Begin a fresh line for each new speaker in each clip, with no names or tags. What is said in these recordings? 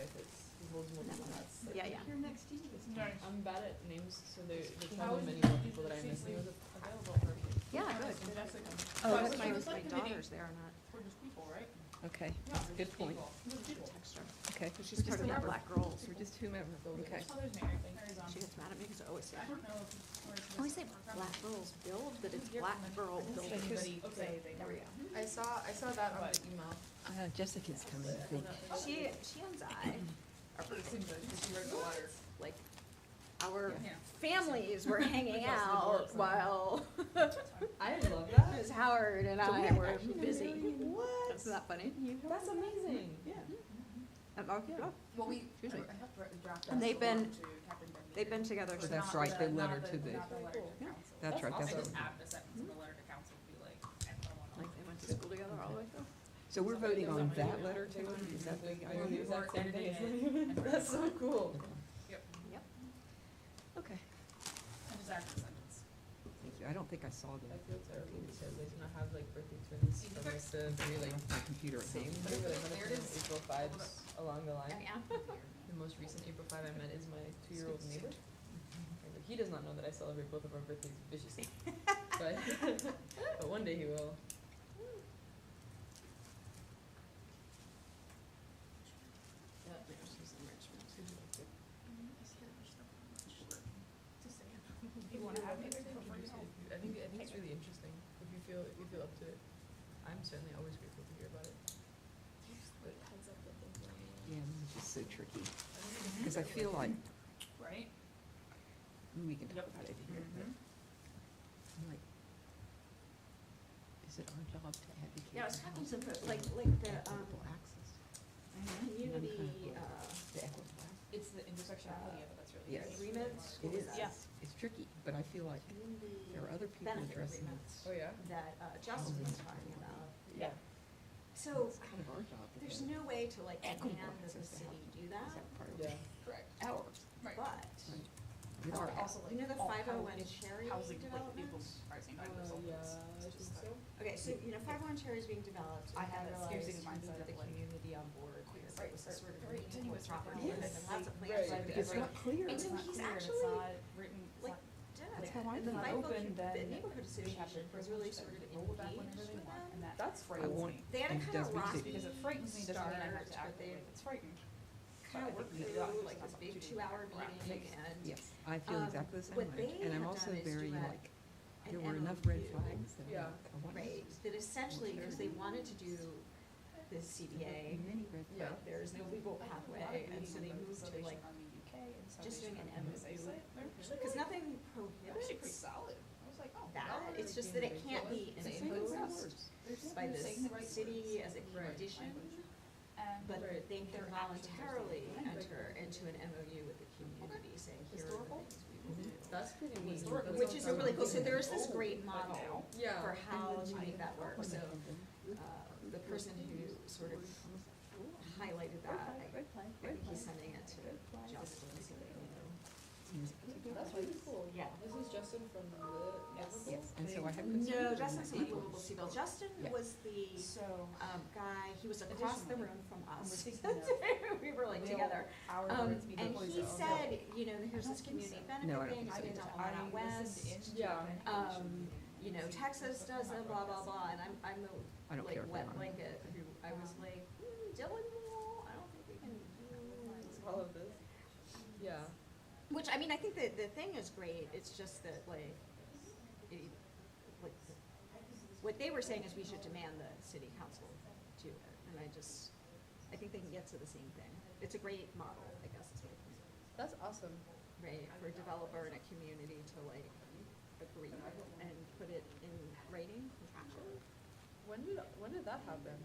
guy fits. He holds multiple hats. Like,
Yeah, yeah.
Here next to you this time.
I'm bad at names, so they're
How
probably
is
many
it-
more people that I'm missing.
available for me?
Yeah, good.
Jessica.
Oh,
But
that's
we
my,
was like
my
committee
daughter's there, not
for just people, right?
Okay,
Yeah, for
good
just
point.
people. Just people.
text her.
Okay.
So she's part of the Black Girls.
We're just whomever, okay.
Oh, there's Mary. Mary's on.
She gets mad at me because I always say,
I don't know if where it's
I always say
from.
Black Girls Build, but it's
Here
Black
from the-
Girl
I didn't see
Building.
anybody
Okay.
say they
There we
were-
go.
I saw that on the email.
Jessica's coming, I think.
She and I are
It seems like she wrote the letter.
like, our
Yeah.
families were hanging
Across the board,
out while
I love that.
Ms. Howard and
So we
I were
actually
busy.
What?
Isn't that funny?
That's amazing.
Yeah.
Well, we,
Excuse me.
I have to draft
And
that
they've
to
been-
Captain Benedict.
They've been together
Oh,
since.
that's
Not
right, the
not
letter to the-
Not the letter to
Cool.
council.
That's right,
I
that's
just
what,
add the sentence in the letter to council to be like, and so on.
Like they went to school together all the way through.
so we're voting on that letter too? Is that the
I know the
idea?
exact same thing.
editing it.
That's so cool.
Yep,
Yep.
Okay,
I just add the sentence.
thank you. I don't think I saw
I
the,
feel terrible because I do not have like birthday twins from like the three like
my computer at
same,
home.
but like
There
when
it
it's
is.
April 5s along the line.
Yeah.
The most recent April 5 I met is my 2-year-old neighbor. And, like, he does not know that I celebrate both of our birthdays viciously. But, but one day he will.
Yeah, there's his enrichment.
You wanna have it?
I think it's really interesting if you feel up to it. I'm certainly always grateful to hear about it. But heads up that things are
Yeah, it's just so tricky. Because I feel like,
Right?
we can talk
Yep.
about it here, but
Mhm.
I'm like, is it our job to advocate?
Yeah, I was
for
talking to,
housing
like
for
the,
equitable access?
community,
The equitable access.
It's the intersectionality of it that's really.
Yes.
agreements.
It
what was
is,
that?
Yeah.
it's tricky, but I feel like
Community
there are other people
benefit
addressing
agreements
Oh, yeah?
that, Justin was talking about.
Yeah.
So,
it's kind of our job. to
there's
have
no way to like
equitable
demand that the
access to
city
housing.
do
Is
that,
that part of
Yeah.
Correct.
ours?
Right.
but,
Right. With our
Also, like,
you know the
all
501
housing-
Cherry
housing, like,
development?
people's pricing
Yeah,
numbers.
I
It's
think
just
so.
Okay, so, you know, 501 Cherry is being developed,
I
and
have
I
that
realized
scarcity
we
mindset
need
of,
the
like,
community on board, because it was a sort of
very
renewable
tenuous
property,
reference.
and then lots of
Right.
plans like
It's
this.
not clear.
And so
It's not
he's
clear, and
actually,
it's not written, it's
like,
not-
doing
That's
it.
how I
And the
feel.
Bible,
Open,
the
then
neighborhood
we have
association
the
was really
privilege
sort of
to roll it back
engaged
whenever they
with
want,
them.
and that
That's
I
frightening.
want,
They had to
and
kind of
does me
rock
too.
because it frightens me, doesn't mean I have to
start,
act
but
like
they
it's frightened.
kind of
But I
worked
think we
through
do that,
like this
like,
big
opportunity
2-hour
for our
meeting,
faith.
and
Yes, I feel exactly the same
what
way,
they
and I'm
had
also
done is
very
do a-
like,
an
there were enough red
MOU.
flags that I'm
Yeah.
like, I want to.
Right, that essentially, because they wanted to do the CBA,
Many red
Yeah.
flags.
there's no legal pathway, and so they moved to like, just doing an MOU. Because nothing
Actually pretty
prohibits
solid. I was like, oh.
that, it's just that it can't be
It's the same as
imposed
ours.
by the city as a
Right.
condition,
And
but
Right.
they can voluntarily enter into an MOU with the community, saying here are the
Historical?
things we will do.
That's pretty neat.
Historical.
Which is really cool, so there's this great model
Yeah.
for how to make that work, so, the person who sort of highlighted that, I think he's sending it to Justin, so that you know.
That's really cool.
Yeah.
This is Justin from the
Yes.
Yes, and so I have concerns.
No,
in
Justin's
that
not
area.
Livable Seaville. Justin
Yeah.
was the,
So.
guy, he was across the
Additionally,
room from
we're
us.
thinking of
We were like
real
together.
hour
And
words mean the
he
voice of-
said, you know, here's
I
this
don't think
community
so.
benefit
No, I don't
thing,
think
it's
so.
been done a lot out west.
Yeah.
You know, Texas does a blah, blah, blah, and I'm
I
the,
don't
like,
care if
wet
they're on.
blanket, who, I was like, Dylan Moore, I don't think we can do.
All of this. Yeah.
Which, I mean, I think that the thing is great, it's just that, like, like, what they were saying is we should demand the city council do it, and I think they can get to the same thing. It's a great model, I guess is what it is,
That's awesome.
right, for a developer and a community to like agree and put it in writing contractually.
When did that happen?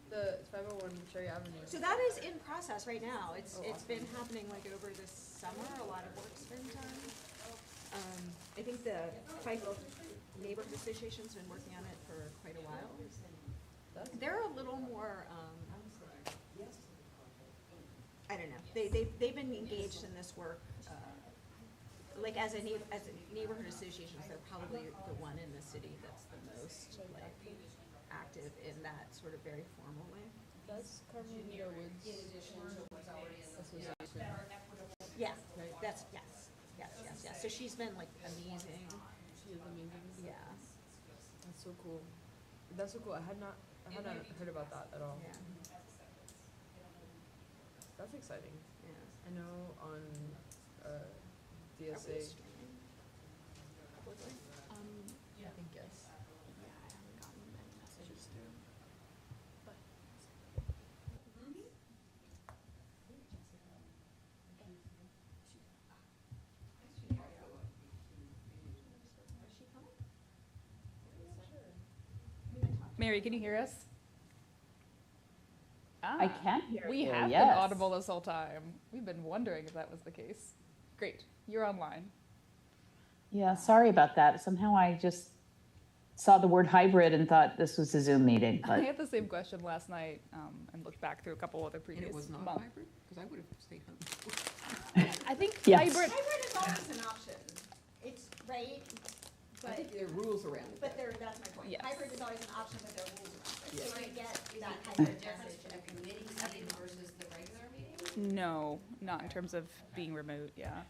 The 501 Cherry Avenue.
So that is in process right now, it's
Oh,
been happening like over this summer, a lot of work's been done. I think the FICO Neighborhood Association's been working on it for quite a while.
That's
They're a little more, I don't know, they've been engaged in this work, like as a neighborhood association, they're probably the one in the city that's the most like active in that sort of very formal way.
That's Carmelita Woods.
in addition to what's already in the.
Association.
Yeah,
Right.
that's, yes. So she's been like amazing.
She is amazing.
Yeah.
That's so cool. That's so cool. I had not heard about that at all.
Yeah.
That's exciting.
Yeah.
I know on
Probably
DSA.
streaming. Publicly.
I think yes.
Yeah, I haven't gotten any messages through. But
Is she coming?
Mary, can you hear us?
I
Ah,
can hear
we
you,
have been
yes.
audible this whole time. We've been wondering if that was the case. Great, you're online.
Yeah, sorry about that. Somehow I just saw the word hybrid and thought this was a Zoom meeting,
I
but
had the same question last night and looked back through a couple other
And
previous
it was not
months.
hybrid? Because I would have stayed home.
I think
Yes.
hybrid.
Hybrid is always an option. It's, right?
I
But,
think there are rules around it.
but there, that's my point.
Yes.
Hybrid is always an option, but there are rules around it. So
Right.
to get
Is
that
it a
hybrid
difference
message.
in a committee meeting versus the regular meeting?
No, not in terms of being remote, yeah.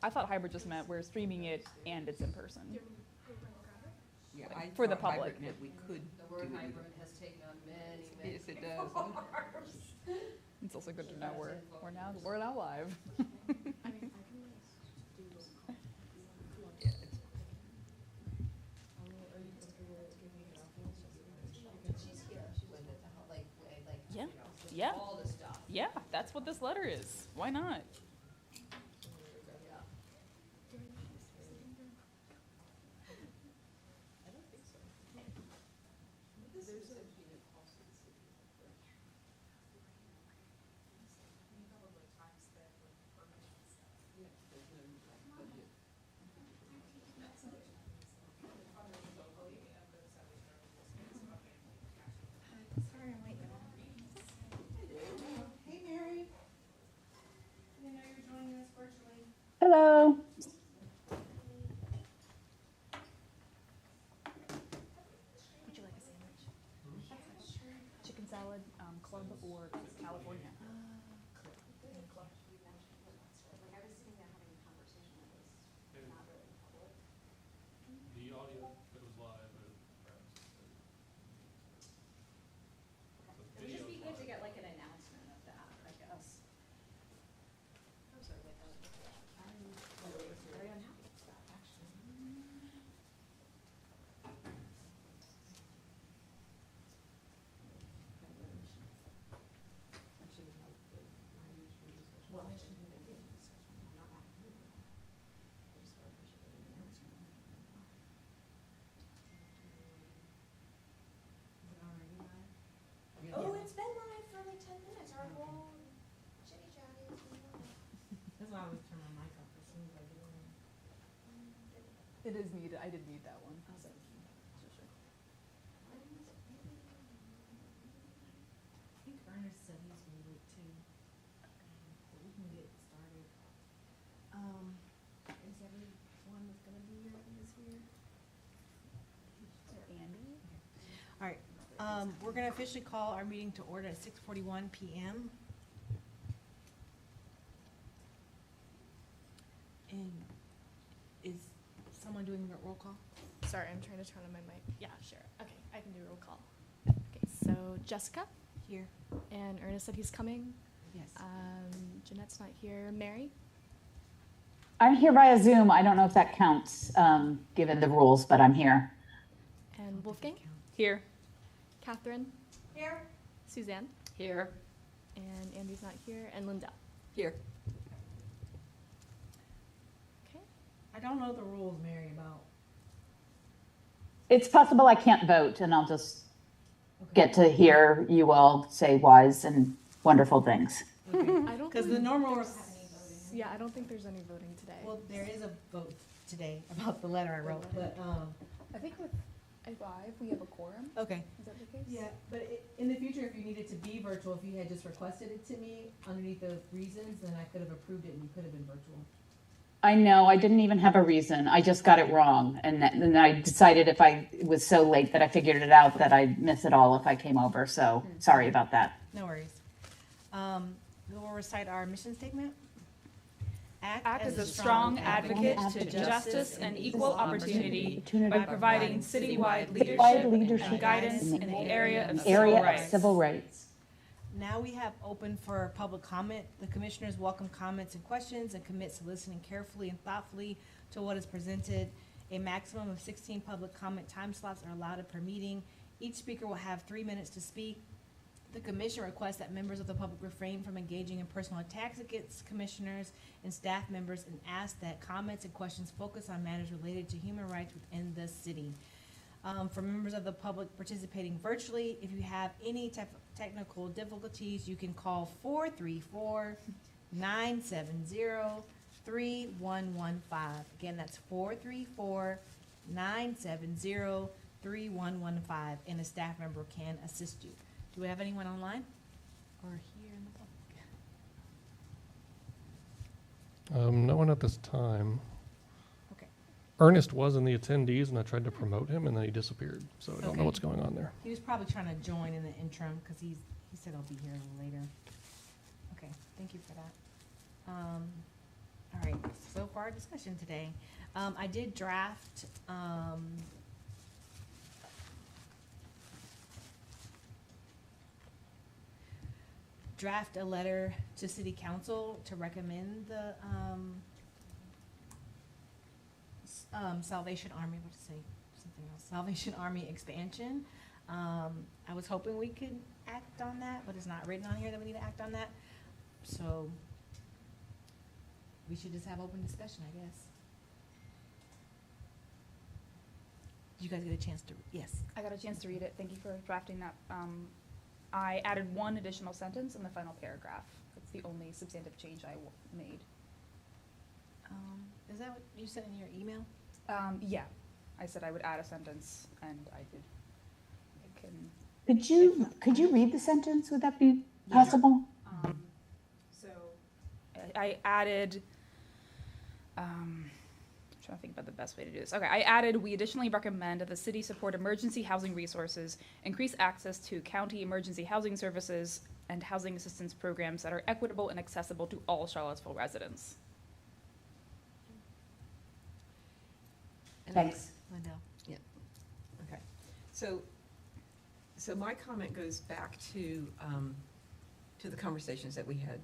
I thought hybrid just meant we're streaming it and it's in person.
Yeah, I
For the
thought hybrid
public.
meant we could
The
do
word
it.
hybrid has taken on many
Yes, it does.
It's also good to know we're now live.
Yeah, it's
She's here, she went to help, like,
Yeah,
you know, just
yeah.
all the stuff.
Yeah, that's what this letter is. Why not?
Yeah.
I don't think so.
Sorry, I'm waiting. Hey, Mary. I know you're joining us virtually.
hello.
Would you like a sandwich? Chicken salad, club or California?
Like, I was sitting there having a conversation that was not really public.
The audio, it was live, but perhaps.
It would just be good to get like an announcement of that, I guess. I'm sorry, wait, that was, I'm very unhappy with that, actually. Well, I shouldn't have been in this discussion, I'm not mad at you. I just felt like we should get an announcement. Is it already live?
Yeah.
Oh, it's been live for like 10 minutes, our whole chitty chatty has been live.
That's why I always turn my mic off as soon as I get in.
It is needed. I did need that one.
I think Ernest said he's muted too. So we can get started. Is everyone that's gonna be here is here?
Andy?
All right, we're gonna officially call our meeting to order at 6:41 PM. And is someone doing the roll call?
Sorry, I'm trying to turn on my mic. Yeah, sure. Okay, I can do roll call. Okay, so Jessica
Here.
and Ernest said he's coming.
Yes.
Jeanette's not here. Mary?
I'm here via Zoom. I don't know if that counts, given the rules, but I'm here.
And Wolfgang?
Here.
Catherine?
Here?
Suzanne?
Here.
And Andy's not here. And Lindell?
Here.
Okay.
I don't know the rules, Mary, about.
It's possible I can't vote and I'll just
Okay.
get to hear you all say wise and wonderful things.
Okay.
I don't
Cause the
think
normal,
Don't have any voting.
Yeah, I don't think there's any voting today.
well, there is a vote today about the letter I wrote, but,
I think with A5, we have a quorum.
okay.
Is that the case?
Yeah, but in the future, if you needed to be virtual, if you had just requested it to me underneath the reasons, then I could have approved it and you could have been virtual.
I know, I didn't even have a reason. I just got it wrong. And then I decided if it was so late that I figured it out that I'd miss it all if I came over. So sorry about that.
No worries. We'll recite our mission statement.
Act as a strong advocate to justice and equal opportunity by providing citywide leadership and guidance in the area of civil rights.
Now we have open for public comment. The commissioners welcome comments and questions and commit to listening carefully and thoughtfully to what is presented. A maximum of 16 public comment time slots are allowed per meeting. Each speaker will have 3 minutes to speak. The commission requests that members of the public refrain from engaging in personal attacks against commissioners and staff members and asks that comments and questions focus on matters related to human rights within the city. For members of the public participating virtually, if you have any type of technical difficulties, you can call 434-970-3115. Again, that's 434-970-3115, and a staff member can assist you. Do we have anyone online or here in the public?
No one at this time.
Okay.
Ernest was in the attendees, and I tried to promote him, and then he disappeared. So I don't know
Okay.
what's going on there.
He was probably trying to join in the interim because he said he'll be here a little later. Okay, thank you for that. All right, so far discussion today. I did draft, a letter to city council to recommend the, Salvation Army, what to say, something else, Salvation Army expansion. I was hoping we could act on that, but it's not written on here that we need to act on that. So we should just have open discussion, I guess. Did you guys get a chance to, yes?
I got a chance to read it. Thank you for drafting that. I added one additional sentence in the final paragraph. That's the only substantive change I made.
Is that what you said in your email?
Yeah, I said I would add a sentence, and I did. I can.
Could you read the sentence? Would that be possible?
So I added. I'm trying to think about the best way to do this. Okay, I added, we additionally recommend that the city support emergency housing resources, increase access to county emergency housing services, and housing assistance programs that are equitable and accessible to all Charlottesville residents.
Thanks.
Lindell.
Yeah, okay. So my comment goes back to the conversations that we had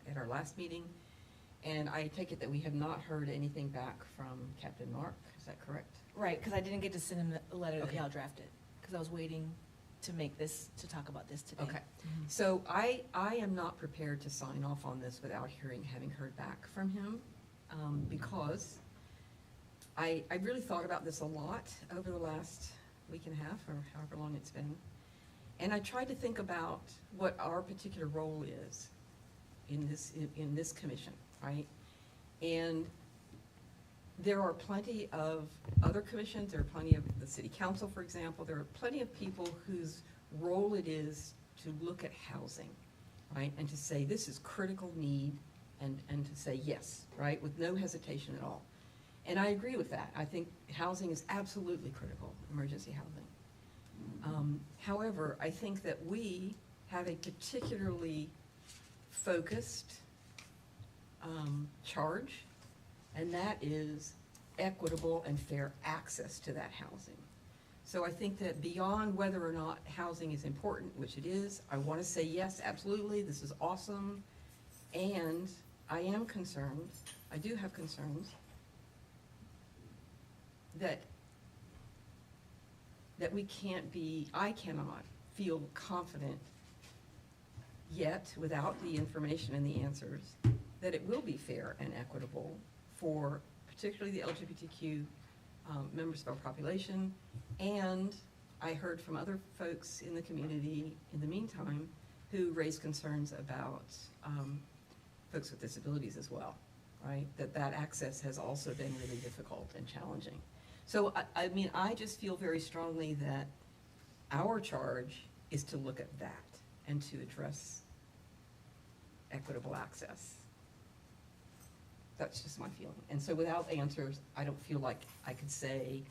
at our last meeting. And I take it that we have not heard anything back from Captain Mark, is that correct?
Right, because I didn't get to send him the letter that
Okay.
y'all drafted, because I was waiting to talk about this today.
Okay, so I am not prepared to sign off on this without having heard back from him, because I really thought about this a lot over the last week and a half, or however long it's been. And I tried to think about what our particular role is in this commission, right? And there are plenty of other commissions, there are plenty of the city council, for example, there are plenty of people whose role it is to look at housing, right? And to say this is critical need, and to say yes, right, with no hesitation at all. And I agree with that. I think housing is absolutely critical, emergency housing. However, I think that we have a particularly focused charge, and that is equitable and fair access to that housing. So I think that beyond whether or not housing is important, which it is, I want to say yes, absolutely, this is awesome. And I am concerned, I do have concerns, that I cannot feel confident yet, without the information and the answers, that it will be fair and equitable for particularly the LGBTQ members of our population. And I heard from other folks in the community in the meantime who raised concerns about folks with disabilities as well, right? That access has also been really difficult and challenging. So, I mean, I just feel very strongly that our charge is to look at that and to address equitable access. That's just my feeling. And so without answers, I don't feel like I could say,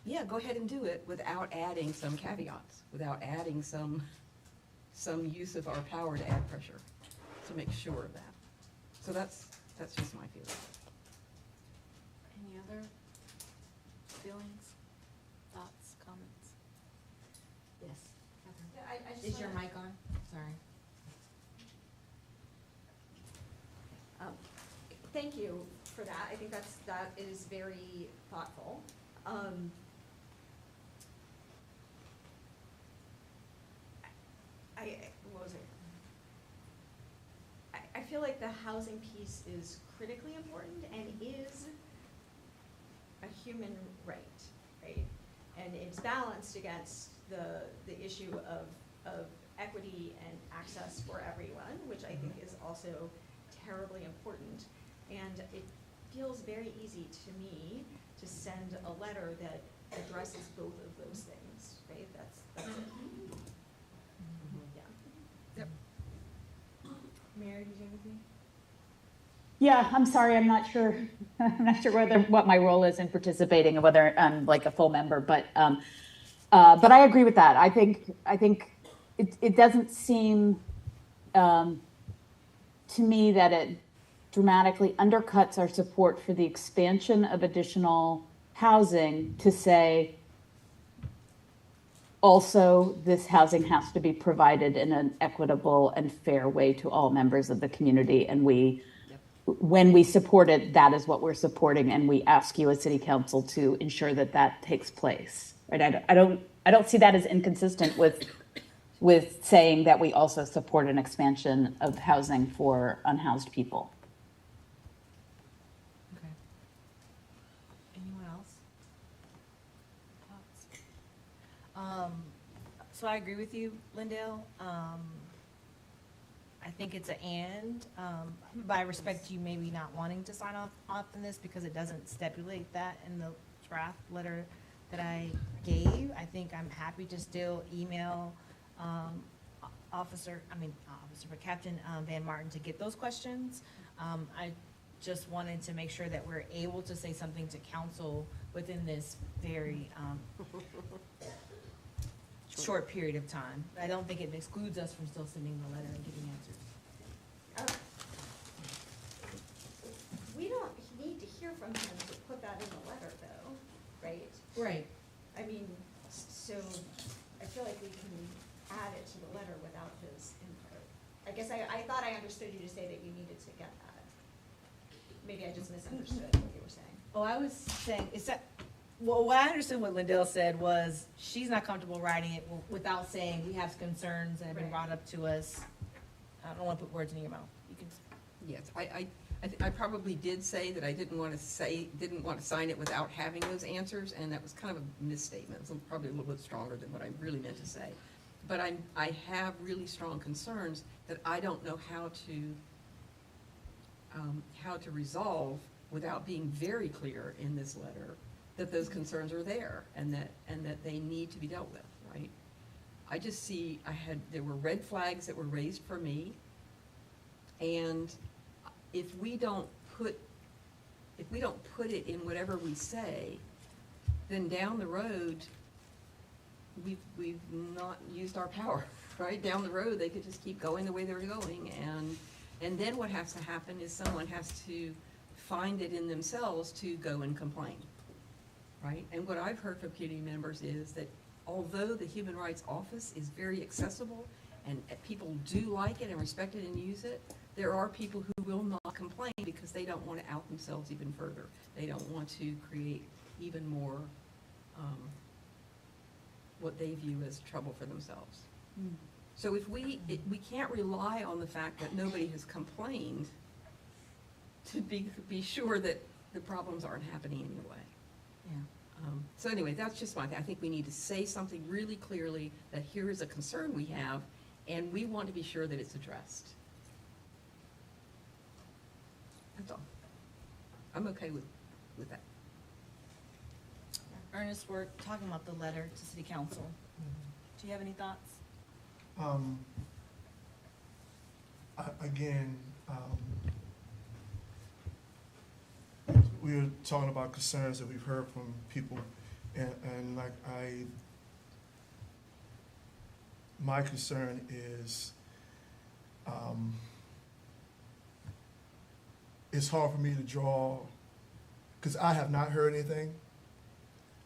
yeah, go ahead and do it without adding some caveats, without adding some use of our power to add pressure, to make sure of that. So that's just my feeling.
Any other feelings, thoughts, comments?
Yes.
I just
Is your
wanna-
mic on? Sorry. Thank you for that. I think that is very thoughtful. What was it? I feel like the housing piece is critically important and is a human right, right? And it's balanced against the issue of equity and access for everyone, which I think is also terribly important. And it feels very easy to me to send a letter that addresses both of those things, right? That's it. Yeah.
Mary, did you have anything?
Yeah, I'm sorry, I'm not sure, I'm not sure what my role is in participating and whether I'm like a full member, but I agree with that. I think it doesn't seem, to me that it dramatically undercuts our support for the expansion of additional housing to say, also, this housing has to be provided in an equitable and fair way to all members of the community. And when we support it, that is what we're supporting. And we ask you as city council to ensure that that takes place. Right? I don't see that as inconsistent with saying that we also support an expansion of housing for unhoused people.
Okay. Anyone else? Thoughts? So I agree with you, Lindell. I think it's a and, but I respect you maybe not wanting to sign off on this because it doesn't stipulate that in the draft letter that I gave. I think I'm happy to still email, Captain Van Martin to get those questions. I just wanted to make sure that we're able to say something to council within this very, short period of time. I don't think it excludes us from still sending the letter and getting answers.
We don't need to hear from him to put that in the letter though, right?
Right.
I mean, so I feel like we can add it to the letter without his input. I guess I thought I understood you to say that you needed to get that. Maybe I just misunderstood what you were saying.
Oh, I was saying, well, what I understood what Lindell said was she's not comfortable writing it without saying we have concerns that have been
Right.
brought up to us. I don't want to put words in your mouth. You can.
Yes, I probably did say that I didn't want to sign it without having those answers, and that was kind of a misstatement. So probably a little bit stronger than what I really meant to say. But I have really strong concerns that I don't know how to resolve without being very clear in this letter that those concerns are there and that they need to be dealt with, right? I just see, there were red flags that were raised for me, and if we don't put it in whatever we say, then down the road, we've not used our power, right? Down the road, they could just keep going the way they're going, and then what has to happen is someone has to find it in themselves to go and complain, right? And what I've heard from community members is that although the Human Rights Office is very accessible and people do like it and respect it and use it, there are people who will not complain because they don't want to out themselves even further. They don't want to create even more what they view as trouble for themselves. So if we can't rely on the fact that nobody has complained to be sure that the problems aren't happening anyway.
Yeah.
So anyway, that's just my thing. I think we need to say something really clearly that here is a concern we have, and we want to be sure that it's addressed. That's all. I'm okay with that.
Ernest, we're talking about the letter to city council. Do you have any thoughts?
Again, we were talking about concerns that we've heard from people, and like my concern is, it's hard for me to draw, because I have not heard anything.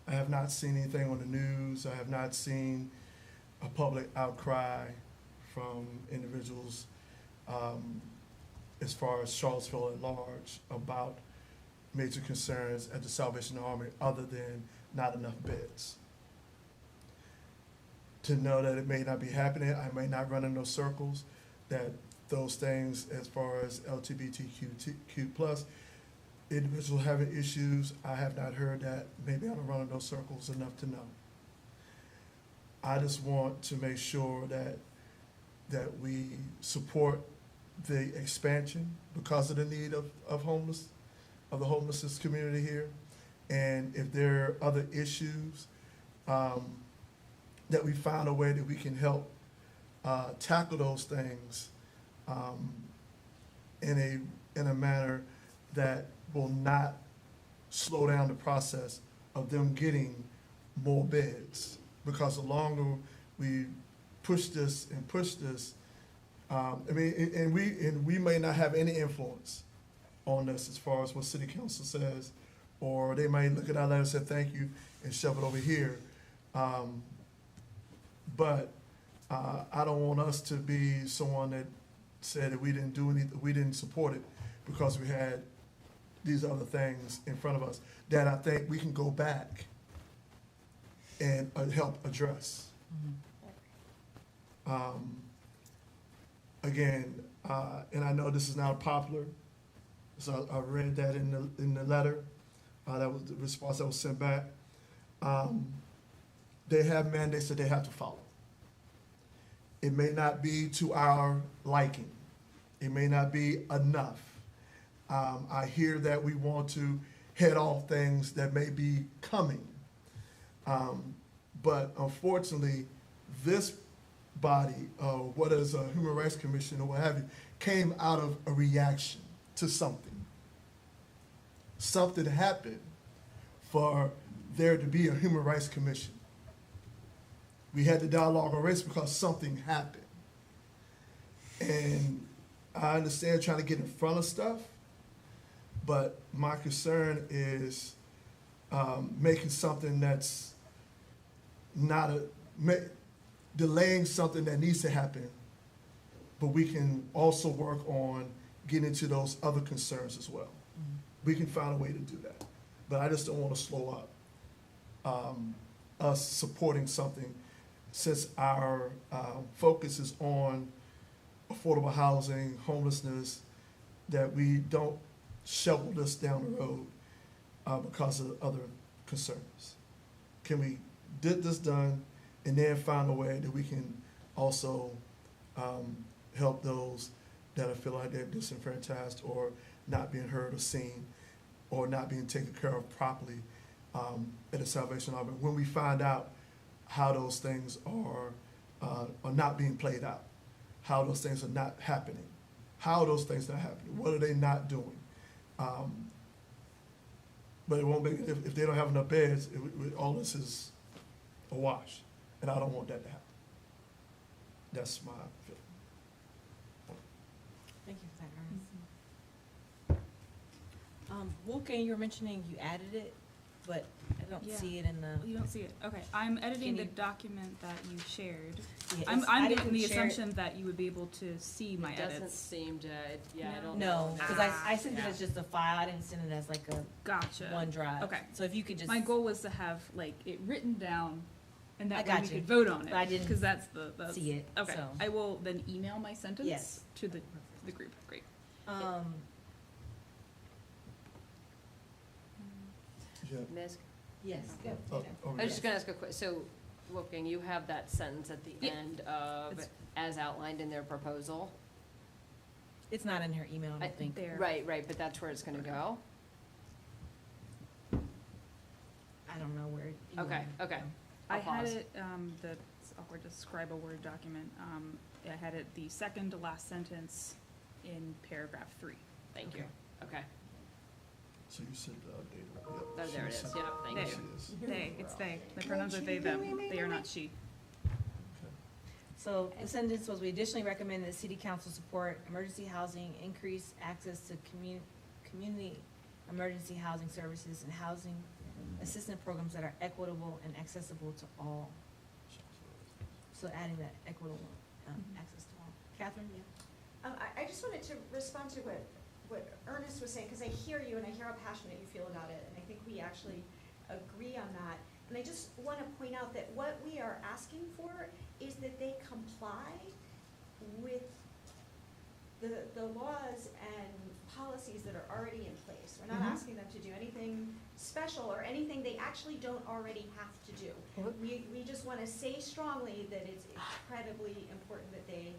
I have not seen anything on the news. I have not seen a public outcry from individuals, as far as Charlottesville at large, about major concerns at the Salvation Army other than not enough beds. To know that it may not be happening, I may not run in those circles, that those things as far as LGBTQ plus, individuals having issues, I have not heard that. Maybe I don't run in those circles enough to know. I just want to make sure that we support the expansion because of the need of the homelessness community here. And if there are other issues, that we find a way that we can help tackle those things in a manner that will not slow down the process of them getting more beds. Because the longer we push this, and we may not have any influence on this as far as what city council says, or they might look at our letter and say thank you and shove it over here. But I don't want us to be someone that said that we didn't do anything, we didn't support it because we had these other things in front of us that I think we can go back and help address. Again, and I know this is not popular, so I read that in the letter. That was the response that was sent back. They have mandates that they have to follow. It may not be to our liking. It may not be enough. I hear that we want to head off things that may be coming. But unfortunately, this body, what is a Human Rights Commission or what have you, came out of a reaction to something. Something happened for there to be a Human Rights Commission. We had the dialogue on race because something happened. And I understand trying to get in front of stuff, but my concern is making something that's not delaying something that needs to happen, but we can also work on getting into those other concerns as well. We can find a way to do that, but I just don't want to slow up us supporting something, since our focus is on affordable housing, homelessness, that we don't shovel this down the road because of other concerns. Can we get this done and then find a way that we can also help those that I feel like they're disenfranchised or not being heard or seen or not being taken care of properly at the Salvation Army, when we find out how those things are not being played out, how those things are not happening, how those things are not happening, what are they not doing. But it won't be, if they don't have enough beds, all this is a wash, and I don't want that to happen. That's my feeling.
Thank you for that, Ernest. Wolfgang, you were mentioning you added it, but I don't
Yeah.
see it in the.
You don't see it. Okay, I'm editing
Can
the
you-
document that you shared.
Yeah,
I'm
it's- I
getting
didn't
the
share it.
assumption that you would be able to see my
It doesn't
edits.
seem to, yeah, I
No.
don't
No,
know.
because I sent it as just a file. I didn't send it as like a
Gotcha.
OneDrive.
Okay.
So if you could just.
My goal was to have like it written down, and
I
that way we
got you,
could vote on it.
but I didn't
because that's
see it,
Okay,
so.
I will then email my sentence
Yes.
to the group. Great.
Yeah.
Ms.
Yes.
I was just gonna ask a quick, so Wolfgang, you have that sentence at the
Yeah.
end of,
It's-
as outlined in their proposal?
It's not in her email, I
I
don't think.
There.
Right, but that's where it's gonna go?
I don't know where. you
Okay,
want it.
okay.
I
I'll
had
pause.
it. It's awkward to describe a Word document. I had it the second to last sentence in paragraph 3.
Thank you, okay.
So you said data, yep.
Oh, there it is, yeah, thank
There.
you.
She is.
They, it's they. The pronouns are they, them. They are not she.
Okay.
So the sentence was, we additionally recommend that the city council support emergency housing, increase access to community emergency housing services and housing assistance programs that are equitable and accessible to all. So adding that equitable, access to all. Catherine, yeah?
I just wanted to respond to what Ernest was saying, because I hear you and I hear how passionate you feel about it, and I think we actually agree on that. And I just want to point out that what we are asking for is that they comply with the laws and policies that are already in place. We're not asking them to do anything special or anything they actually don't already have to do. We just want to say strongly that it's incredibly important that they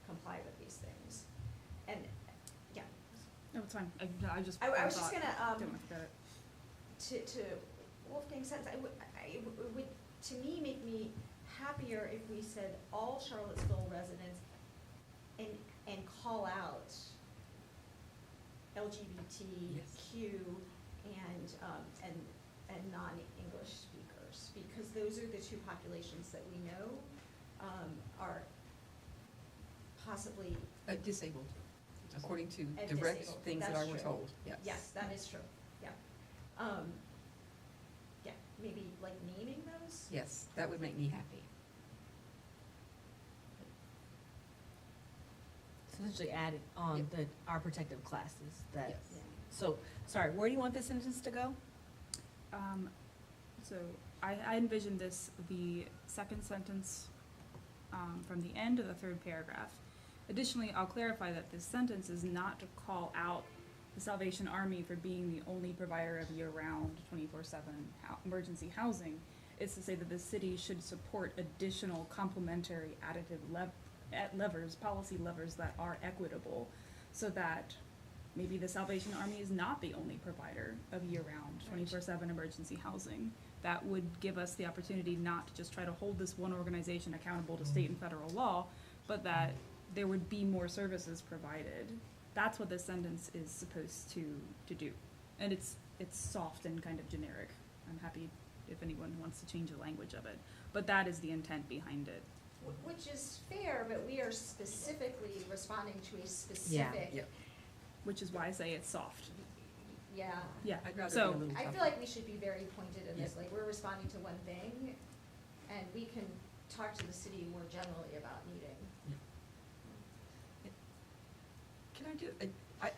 comply with these things. And, yeah.
No, it's fine. I just.
I was just
thought-
gonna,
Don't look at it.
to Wolfgang's sentence, it would, to me, make me happier if we said all Charlottesville residents and call out LGBTQ and non-English speakers, because those are the two populations that we know are possibly.
Disabled, according to
And
direct
disabled.
things that
That's
I were
true.
told, yes.
Yes, that is true, yeah. Yeah, maybe like naming those?
Yes, that would make me happy.
So essentially added on our protective classes that.
Yes.
Yeah.
So, sorry, where do you want this sentence to go?
So I envisioned this, the second sentence from the end of the third paragraph. Additionally, I'll clarify that this sentence is not to call out the Salvation Army for being the only provider of year-round, 24/7 emergency housing. It's to say that the city should support additional complementary additive levers, policy levers that are equitable, so that maybe the Salvation Army is not the only provider of year-round, 24/7 emergency housing. That would give us the opportunity not to just try to hold this one organization accountable to state and federal law, but that there would be more services provided. That's what this sentence is supposed to do. And it's soft and kind of generic. I'm happy if anyone wants to change the language of it. But that is the intent behind it.
Which is fair, but we are specifically responding to a specific.
Yeah.
Which is why I say it's soft.
Yeah.
Yeah,
I'd rather
so,
be a little
I
tougher.
feel like we should be very pointed in this,
Yeah.
like, we're responding to one thing, and we can talk to the city more generally about needing.
Can I do,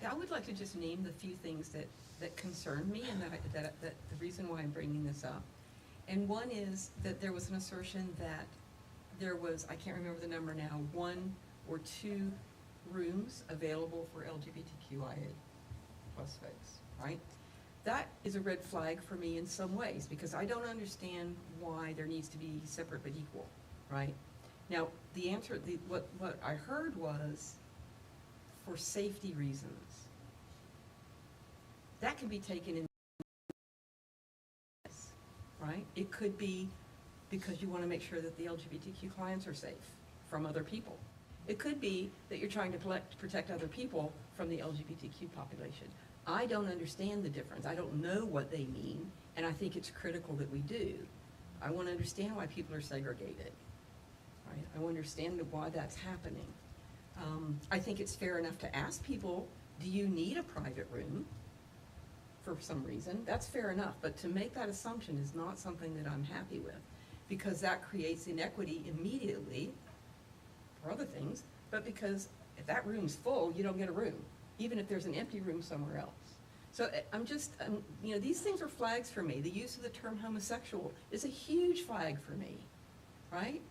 I would like to just name the few things that concern me and that the reason why I'm bringing this up. And one is that there was an assertion that there was, I can't remember the number now, 1 or 2 rooms available for LGBTQIA plus folks, right? That is a red flag for me in some ways, because I don't understand why there needs to be separate but equal, right? Now, the answer, what I heard was for safety reasons. That can be taken in, right? It could be because you want to make sure that the LGBTQ clients are safe from other people. It could be that you're trying to protect other people from the LGBTQ population. I don't understand the difference. I don't know what they mean, and I think it's critical that we do. I want to understand why people are segregated, right? I want to understand why that's happening. I think it's fair enough to ask people, do you need a private room for some reason? That's fair enough, but to make that assumption is not something that I'm happy with, because that creates inequity immediately for other things, but because if that room's full, you don't get a room, even if there's an empty room somewhere else. So you know, these things are flags for me. The use of the term homosexual is a huge flag for me, right?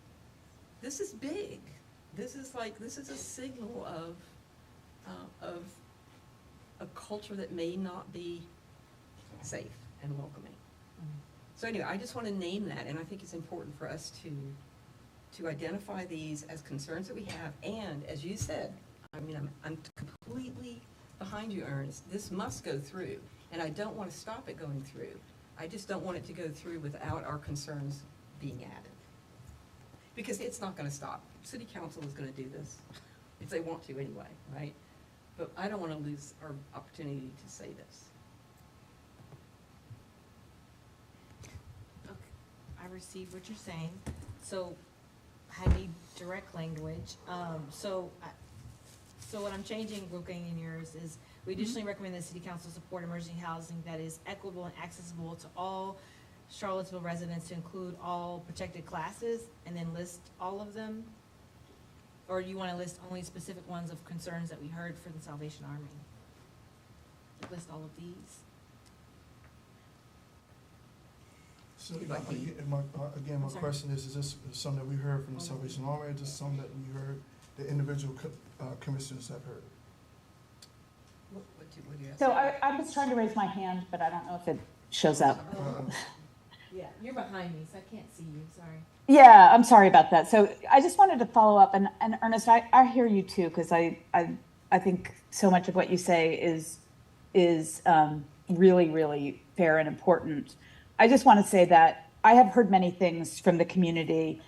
This is big. This is a signal of a culture that may not be safe and welcoming. So anyway, I just want to name that, and I think it's important for us to identify these as concerns that we have, and as you said, I mean, I'm completely behind you, Ernest. This must go through, and I don't want to stop it going through. I just don't want it to go through without our concerns being added. Because it's not going to stop. City Council is going to do this, if they want to anyway, right? But I don't want to lose our opportunity to say this.
received what you're saying, so I need direct language. So what I'm changing, looking in yours, is we additionally recommend the city council support emergency housing that is equitable and accessible to all Charlottesville residents, to include all protected classes, and then list all of them? Or you wanna list only specific ones of concerns that we heard for the Salvation Army? List all of these?
So,
Like the-
again, my
sorry.
question is this something that we heard from the Salvation Army, or just something that we heard the individual commissioners have heard?
What do you ask?
So I was trying to raise my hand, but I don't know if it shows up.
Yeah, you're behind me, so I can't see you, sorry.
Yeah, I'm sorry about that. So I just wanted to follow up, and Ernest, I hear you too, because I think so much of what you say is really, really fair and important. I just want to say that I have heard many things from the community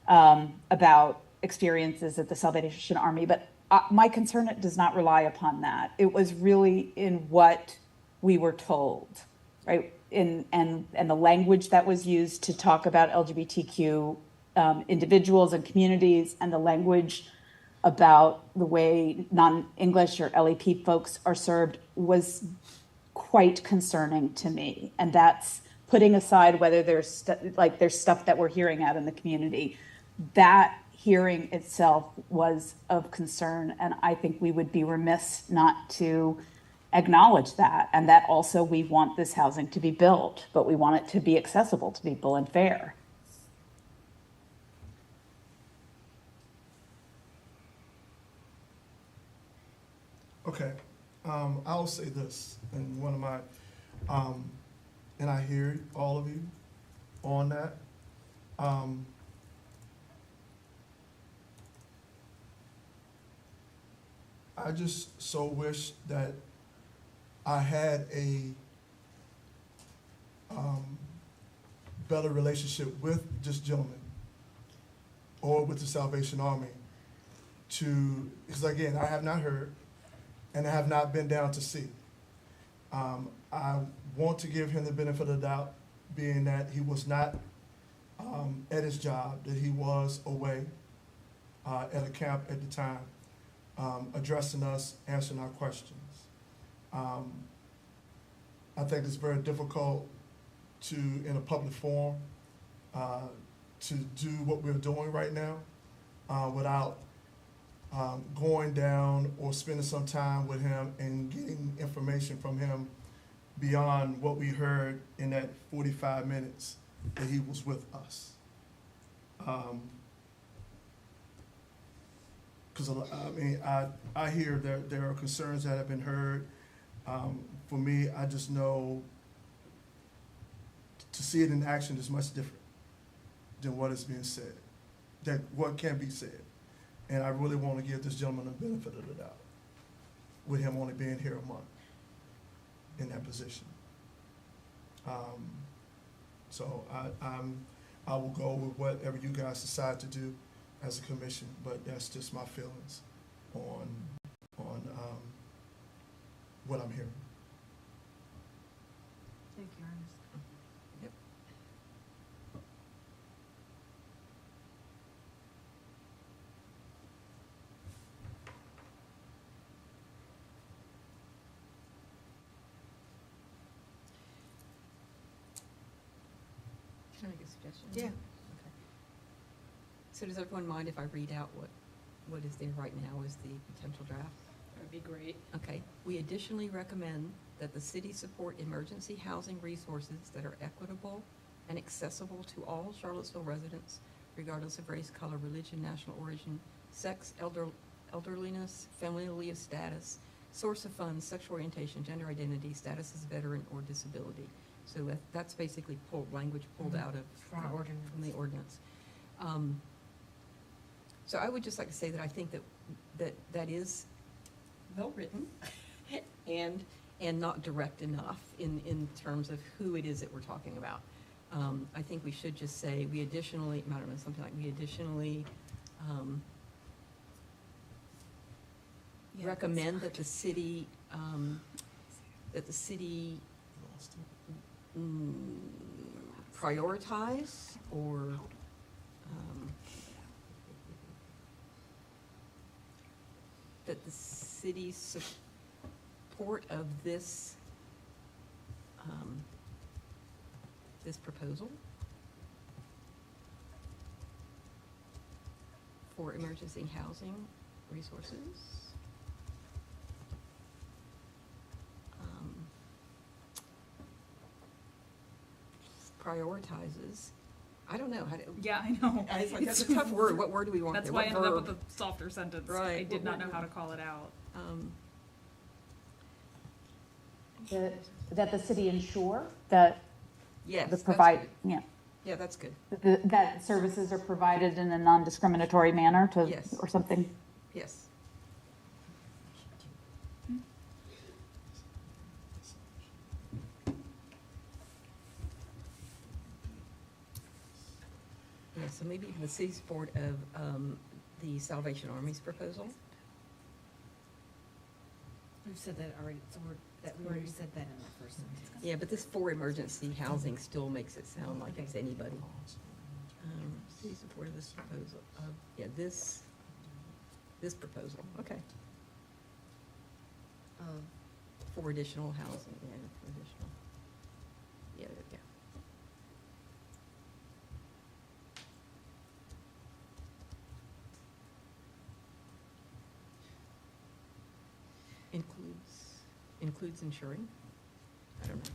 about experiences at the Salvation Army, but my concern does not rely upon that. It was really in what we were told, right? And the language that was used to talk about LGBTQ individuals and communities, and the language about the way non-English or LEP folks are served was quite concerning to me. And that's putting aside whether there's stuff that we're hearing out in the community. That hearing itself was of concern, and I think we would be remiss not to acknowledge that, and that also we want this housing to be built, but we want it to be accessible to people and fair.
Okay, I'll say this, and one of my, and I hear all of you on that. I just so wish that I had a better relationship with this gentleman or with the Salvation Army because again, I have not heard and I have not been down to see. I want to give him the benefit of the doubt, being that he was not at his job, that he was away at a camp at the time, addressing us, answering our questions. I think it's very difficult to, in a public forum, to do what we're doing right now without going down or spending some time with him and getting information from him beyond what we heard in that 45 minutes that he was with us. Because I mean, I hear there are concerns that have been heard. For me, I just know to see it in action is much different than what is being said, that what can be said. And I really want to give this gentleman the benefit of the doubt, with him only being here a month in that position. So I will go with whatever you guys decide to do as a commission, but that's just my feelings on what I'm hearing.
Thank you, Ernest.
Yep. Can I make a suggestion?
Yeah.
Okay. So does everyone mind if I read out what is there right now as the potential draft?
That'd be great.
Okay. We additionally recommend that the city support emergency housing resources that are equitable and accessible to all Charlottesville residents, regardless of race, color, religion, national origin, sex, elderliness, familial status, source of funds, sexual orientation, gender identity, status as veteran, or disability. So that's basically language pulled out of
From our ordinance.
From the ordinance. So I would just like to say that I think that is well written and not direct enough in terms of who it is that we're talking about. I think we should just say we additionally, I don't know, something like we additionally recommend that the city prioritize or, that the city's support of this, this proposal for emergency housing resources prioritizes, I don't know, how to,
Yeah, I know.
that's a tough word, what word do we want
That's
there?
why I
What
ended up with
verb?
a softer sentence.
Right.
I did not know
What-
how to call it out.
That the city ensure that
Yes,
the
that's
provide,
good.
yeah,
Yeah, that's good,
that services are provided in a non-discriminatory manner to,
Yes.
or something.
yes. Yeah, so maybe the city's support of the Salvation Army's proposal.
We've said that already, so we already said that in the first sentence.
Yeah, but this for emergency housing still makes it sound like it's anybody. City support of this proposal, yeah, this proposal, okay. For additional housing, yeah, for additional, yeah, there we go. Includes insuring? I don't know.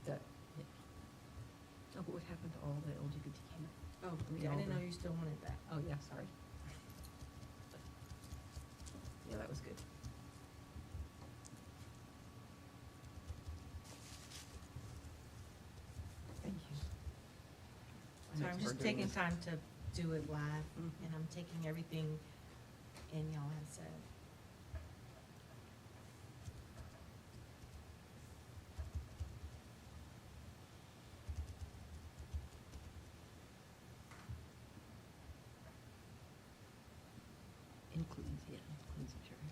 That, yeah. Oh, but what happened to all the LGBTQ? Oh,
I didn't know you still wanted that.
Oh, yeah, sorry. Yeah, that was good. Thank you.
So I'm
Next
just
we're doing
taking
this.
time to do it live,
Mhm.
and I'm taking everything in y'all have said.
Includes, yeah, includes insuring.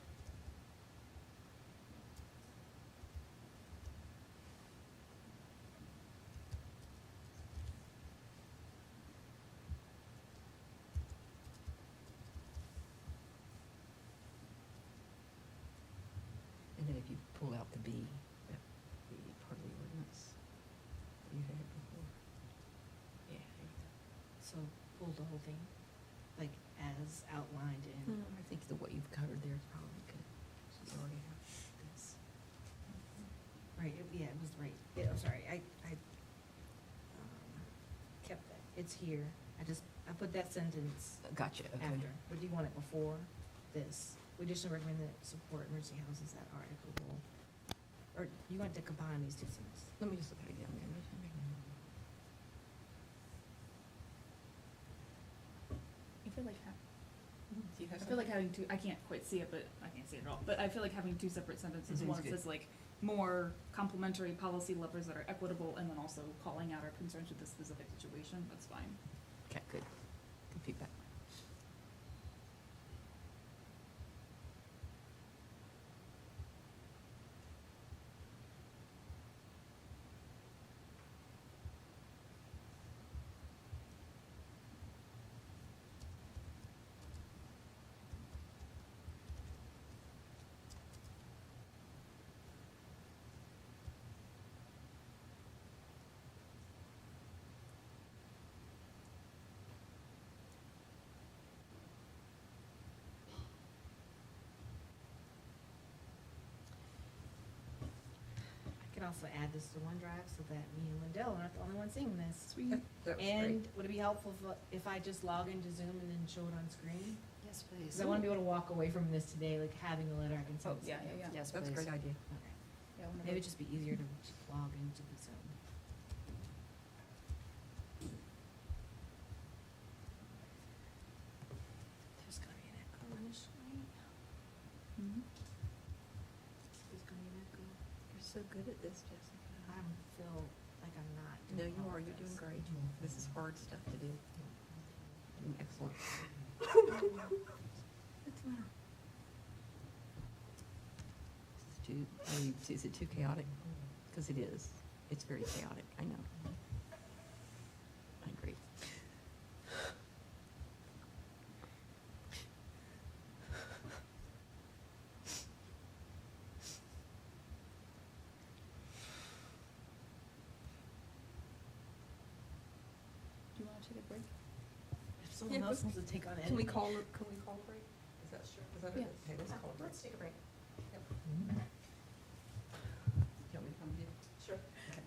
And then if you pull out the B, that would be part of the ordinance that you had before. Yeah, there you go.
So pull the whole thing, like as outlined in.
I think the what you've covered there is probably good. So you already have this.
Right, yeah, it was right. Yeah, I'm sorry, I kept that. It's here. I put that sentence
Gotcha, okay.
after. But do you want it before this? We additionally recommend that support emergency houses that are equitable. Or you want to combine these two sentences?
Let me just look at it again.
I feel like
Do you have
I feel like having two. I can't quite see it, but I can't see it at all. But I feel like having two separate sentences.
Mhm.
One
It's
that
good.
says like more complementary policy levers that are equitable, and then also calling out our concerns with this specific situation. That's fine.
Okay, good. Good feedback.
I can also add this to OneDrive so that me and Lindell are not the only ones seeing this.
Sweet.
That was
And
great.
would it be helpful if I just log into Zoom and then show it on screen?
Yes, please.
Because I want to be able to walk away from this today, like having a letter I can
Oh,
send. to
yeah,
somebody
yeah,
else.
yeah.
Yes,
That's a
please.
great idea.
Okay.
Yeah, whenever-
Maybe it'd just be easier to log into the Zoom. There's gonna be an echo on the screen.
Mhm.
There's gonna be an echo.
You're so good at this, Jessica.
I feel like I'm not.
No,
doing
you
all
are.
of
You're doing
this.
great. This is hard stuff to do. Doing excellent. What's the matter? This is too, is it too chaotic? Because it is. It's very chaotic, I know. I agree.
Do you want to take a break?
If someone else wants to take on it.
Can we call a break? Is that sure? Is that
Yeah.
okay, let's call a break.
Let's take a break.
Yep. Do you want me to come get? Sure. Okay.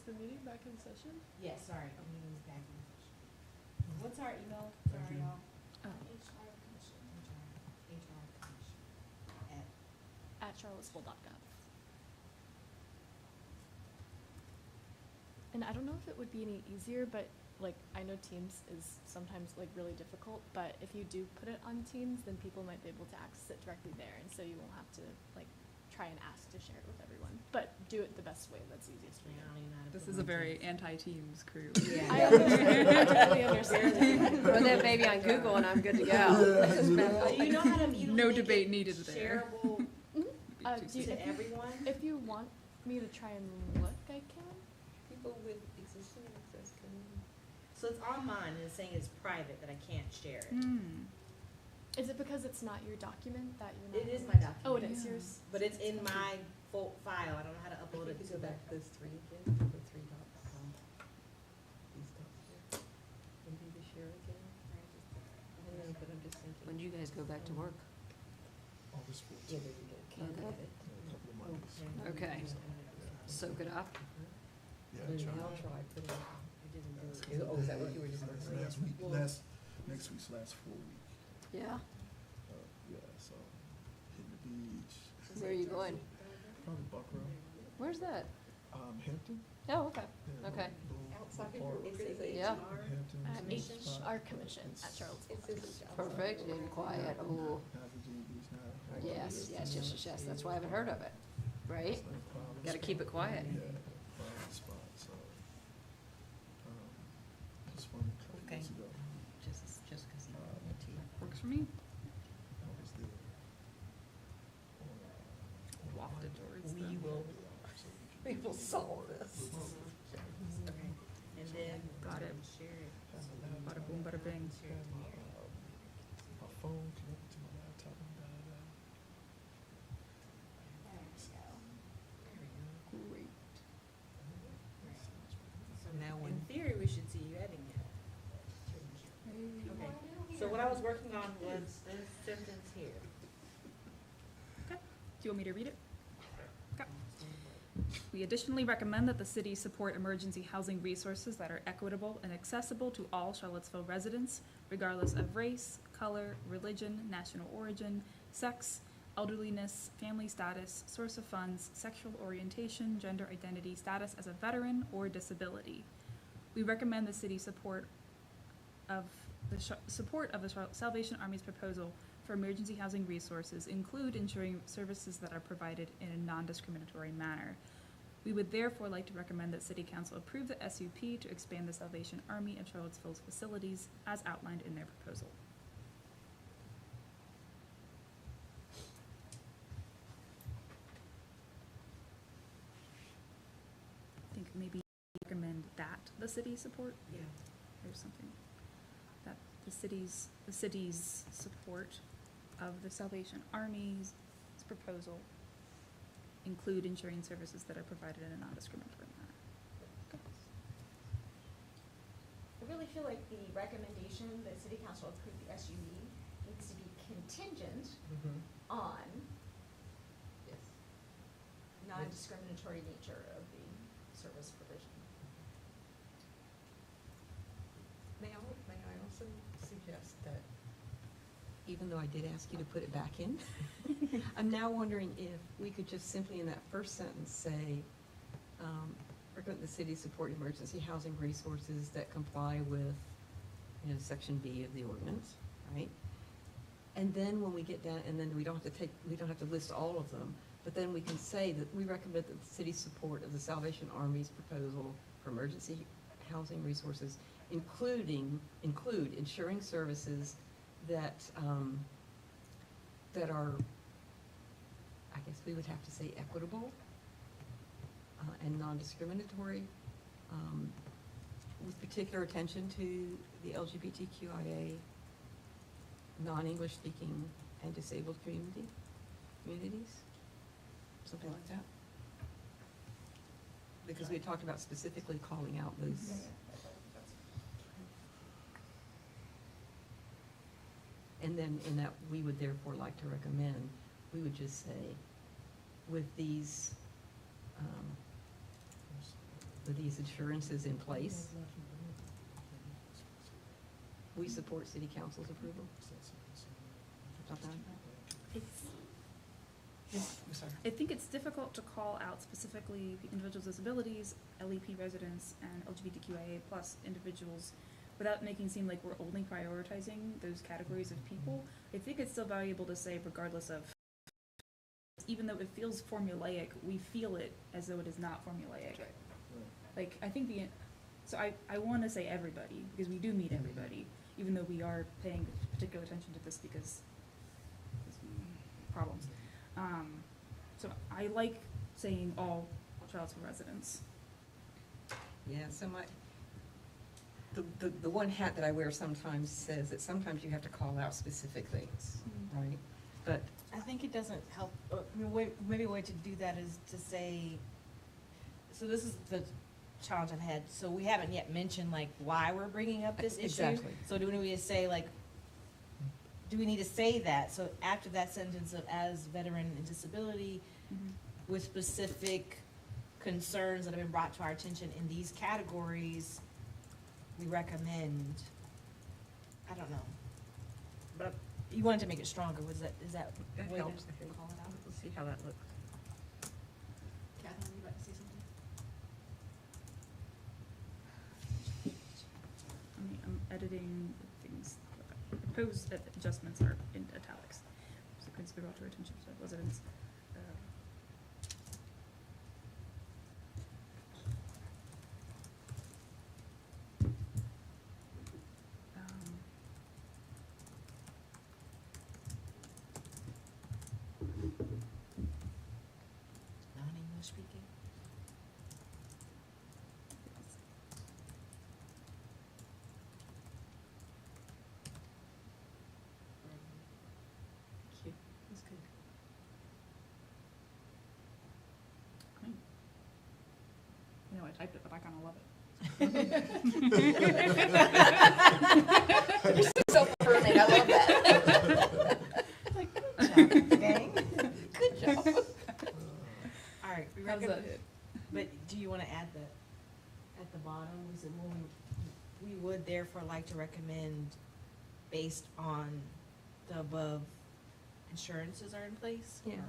the meeting back in session?
Yeah, sorry, I'm meeting is back in session. What's our email?
Thank
Sorry,
you.
y'all.
Oh.
HR Commission.
At charlottesville.gov. And I don't know if it would be any easier, but like I know Teams is sometimes like really difficult, but if you do put it on Teams, then people might be able to access it directly there, and so you won't have to like try and ask to share it with everyone. But do it the best way that's easiest for you.
This is a very anti-Teams crew.
I understand. I totally understand.
Put that baby on Google and I'm good to go.
You know how to, you
No
make it
debate needed there.
shareable
Do you,
to everyone?
if you want me to try and look, I can.
People with existing access can.
So it's on mine and it's saying it's private, that I can't share it.
Is it because it's not your document that you're not?
It is
able
my
to-
document.
Oh, it is
Yeah.
yours?
But it's in my file, I don't know how to upload
If
it
you
to
go
the.
back to those three again, the three dots. These dots here. Maybe the share again. I don't know, but I'm just thinking.
When do you guys go back to work?
August
Yeah,
14th,
there you go.
Okay.
a couple of Mondays.
Okay. Soak it up.
Yeah,
Then
try.
I'll try putting it.
Last
Oh, is that what you were just
couple
gonna
days.
say?
Last week, next week's last full week.
Yeah.
Yeah, so hitting the beach.
Where are you going?
Probably Buckrow.
Where's that?
Hampton.
Oh, okay.
Yeah,
Okay.
Outside
little park.
Yeah.
Hampton.
HR Commission at Charlottesville.
Perfect. And quiet. Oh,
Half Virginia Beach now.
yes, yes, yes, yes, yes. That's why I haven't heard of it. Right?
It's like private
Gotta keep it
spot.
quiet.
Yeah, private spot, so. Just one couple
Okay.
weeks ago,
Just because he
Works for me.
I was there.
wafted towards
We
them.
will, we will solve this.
And then.
Got it.
Share it.
Bada boom, bada bing.
My phone connected to my laptop and da-da-da.
Great.
So
Now
in
when-
theory, we should see you editing it. Okay, so what I was working on was this sentence here.
Do you want me to read it? Okay. We additionally recommend that the city support emergency housing resources that are equitable and accessible to all Charlottesville residents, regardless of race, color, religion, national origin, sex, elderliness, family status, source of funds, sexual orientation, gender identity, status as a veteran, or disability. We recommend the city support of the Salvation Army's proposal for emergency housing resources include ensuring services that are provided in a non-discriminatory manner. We would therefore like to recommend that City Council approve the SUP to expand the Salvation Army of Charlottesville's facilities as outlined in their proposal. I think maybe recommend that the city support
Yeah.
or something. That the city's support of the Salvation Army's proposal include ensuring services that are provided in a non-discriminatory manner.
I really feel like the recommendation that city council approve the SUV needs to be contingent on
Yes.
non-discriminatory nature of the service provision.
May I also suggest that, even though I did ask you to put it back in, I'm now wondering if we could just simply in that first sentence say, recommend the city support emergency housing resources that comply with, section B of the ordinance, right? And then when we get down, and then we don't have to list all of them, but then we can say that we recommend that the city support of the Salvation Army's proposal for emergency housing resources, include ensuring services that, that are, I guess we would have to say equitable, and non-discriminatory, with particular attention to the LGBTQIA, non-English speaking and disabled communities, something like that. Because we had talked about specifically calling out those. And then in that, we would therefore like to recommend, we would just say, with these, with these assurances in place, we support city council's approval. About that? I'm sorry.
I think it's difficult to call out specifically individuals with disabilities, LEP residents, and LGBTQIA plus individuals without making it seem like we're only prioritizing those categories of people. I think it's still valuable to say regardless of, even though it feels formulaic, we feel it as though it is not formulaic. Like, I think so I want to say everybody, because we do meet everybody, even though we are paying particular attention to this because problems. So I like saying all Charlottesville residents.
Yeah, so the one hat that I wear sometimes says that sometimes you have to call out specific things, right? But
I think it doesn't help, maybe a way to do that is to say, so this is the challenge I've had, so we haven't yet mentioned like why we're bringing up this issue.
Exactly.
So do we need to say like, do we need to say that? So after that sentence of as veteran and disability, with specific concerns that have been brought to our attention in these categories, we recommend, I don't know. But you wanted to make it stronger, is that
that
a way
helps,
to
I think.
call it out?
Let's see how that looks.
Catherine, you about to say something?
I'm editing things. Proposed adjustments are in italics. So consider brought to our attention to residents.
Non-English speaking?
Cute. That's good.
You know, I typed it, but I kind of love it.
Self-affirming, I love that.
Gang.
Good job.
All right, we
How's that
recommend,
hit?
but do you want to add the, at the bottom, we said, well, we would therefore like to recommend based on the above insurances are in place?
Yeah.
Or,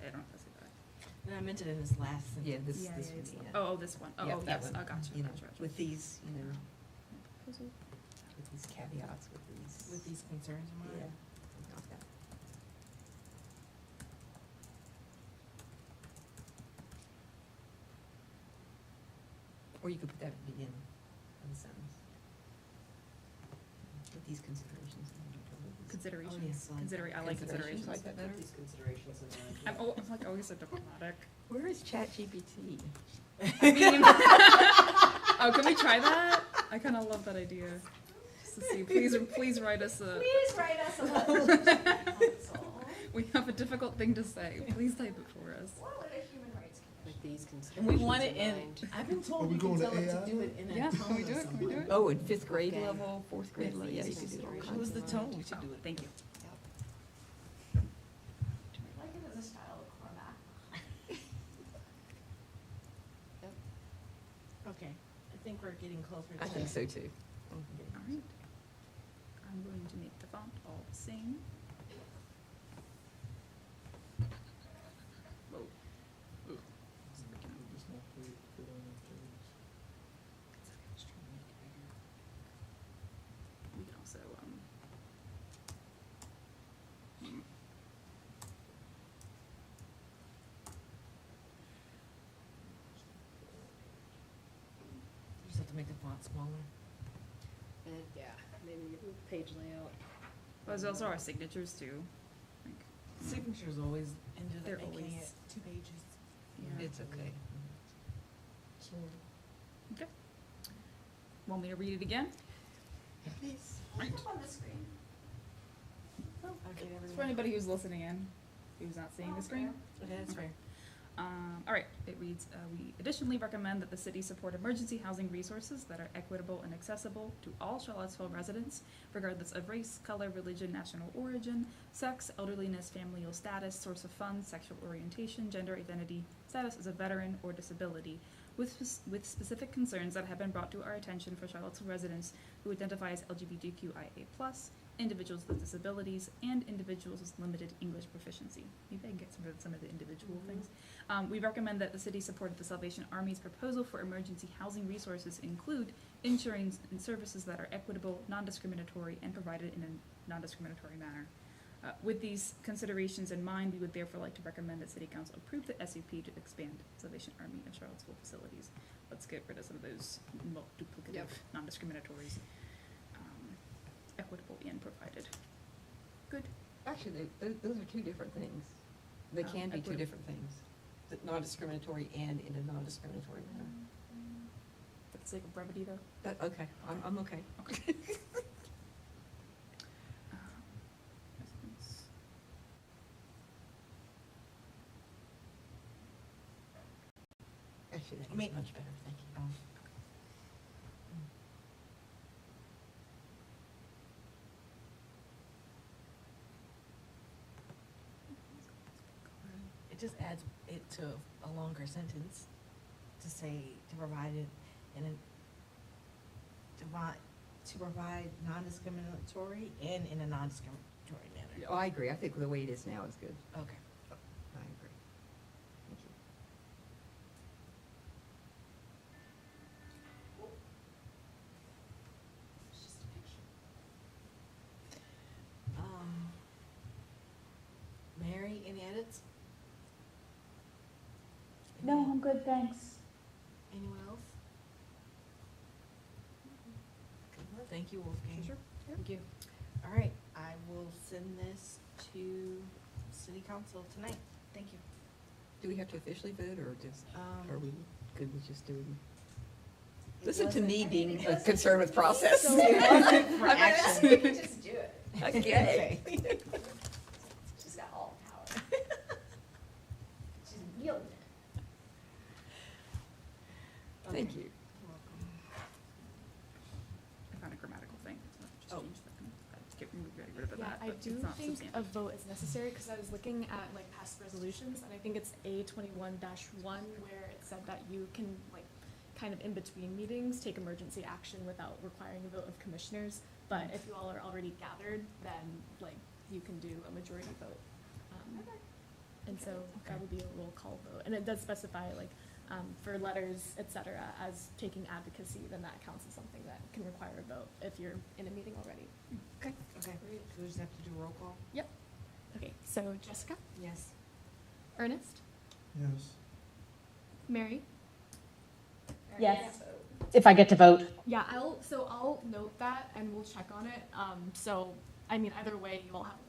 I don't know if that's it.
and I meant it in this last sentence.
Yeah, this
Yeah,
one,
yeah, it's
yeah.
Oh, this one. Oh,
Yeah,
oh,
that
yes.
one,
Oh, gotcha.
you know,
Gotcha.
with these,
Proposal.
with these caveats, with these.
With these concerns in mind?
Yeah. Like that. Or you could put that at the beginning of the sentence. With these considerations.
Considerations.
Oh, yes,
I like considerations.
Like that better?
These considerations in mind.
I'm like always so diplomatic.
Where is ChatGPT?
I mean, oh, can we try that? I kind of love that idea. Just to see, please write us a.
Please write us a letter.
We have a difficult thing to say. Please type it for us.
What would a human rights
With these
And
considerations
we want it in,
mind.
I've been
Are
told
we
you can
going to
tell it
AI?
to do it in a
Yeah,
tone
can we
of
do it? Can we do
somebody.
it?
Oh, in fifth grade
Okay.
level, fourth grade
With
level, yeah, you
these
could do all
considerations.
kinds
What was
of
the
things.
tone? We should do it.
Thank you.
like it as a style of Cormac.
Okay, I think we're getting closer to.
I think so too.
All right. I'm going to make the font all the same. Whoa. Ooh. We can also,
You just have to make the font smaller.
Yeah, maybe page layout.
there's also our signatures too. Like,
Signatures always ended
They're
up making
always-
it 2 pages.
yeah.
It's okay.
Okay. Want me to read it again?
Please.
Right.
On the screen.
Okay,
For anybody who's listening in, who's not seeing the screen.
Okay, that's fair.
All right, it reads, we additionally recommend that the city support emergency housing resources that are equitable and accessible to all Charlottesville residents, regardless of race, color, religion, national origin, sex, elderliness, familial status, source of funds, sexual orientation, gender identity, status as a veteran, or disability, with specific concerns that have been brought to our attention for Charlottesville residents who identify as LGBTQIA+, individuals with disabilities, and individuals with limited English proficiency. Maybe I can get some of the individual things. We recommend that the city support the Salvation Army's proposal for emergency housing resources include ensuring and services that are equitable, non-discriminatory, and provided in a non-discriminatory manner. With these considerations in mind, we would therefore like to recommend that City Council approve the SUP to expand Salvation Army of Charlottesville facilities. Let's get rid of some of those duplicative,
Yep.
non-discriminatories, equitable and provided. Good.
Actually, those are two different things. They can be two
equitable.
different things. The non-discriminatory and in a non-discriminatory manner.
For the sake of brevity, though.
That, okay, I'm okay.
Residents.
Actually, that
I mean-
is much better, thank you.
It just adds it to a longer sentence to say, to provide it in a, to provide non-discriminatory and in a non-discriminatory manner.
Oh, I agree, I think the way it is now is good.
Okay.
I agree. Thank you.
It's just a picture.
Mary, any edits?
No, I'm good, thanks.
Anyone else? Well, thank you, Wolfgang.
Sure.
Thank you. All right, I will send this to city council tonight. Thank you.
Do we have to officially vote, or just,
Um,
are we good with just doing?
It
Listen to
wasn't-
me being concerned with process.
So it wasn't for
I'm
action.
You can just do it.
Okay.
She's got all the power. She's wielding it.
Thank
Okay.
you.
You're welcome.
I found a grammatical thing. So just
Oh.
change that. Get rid of
Yeah,
that.
I
but
do
it's not
think
substantial.
a vote is necessary, because I was looking at like past resolutions, and I think it's A21-1, where it said that you can like kind of in between meetings, take emergency action without requiring a vote of commissioners. But if you all are already gathered, then like you can do a majority vote. And so that would be a roll call vote, and it does specify like for letters, et cetera, as taking advocacy, then that counts as something that can require a vote if you're in a meeting already.
Okay, so we just have to do a roll call?
Yep. Okay, so Jessica,
Yes.
Ernest,
Yes.
Mary.
Yes, if I get to vote.
Yeah, I'll note that and we'll check on it. So, I mean, either way, you all have a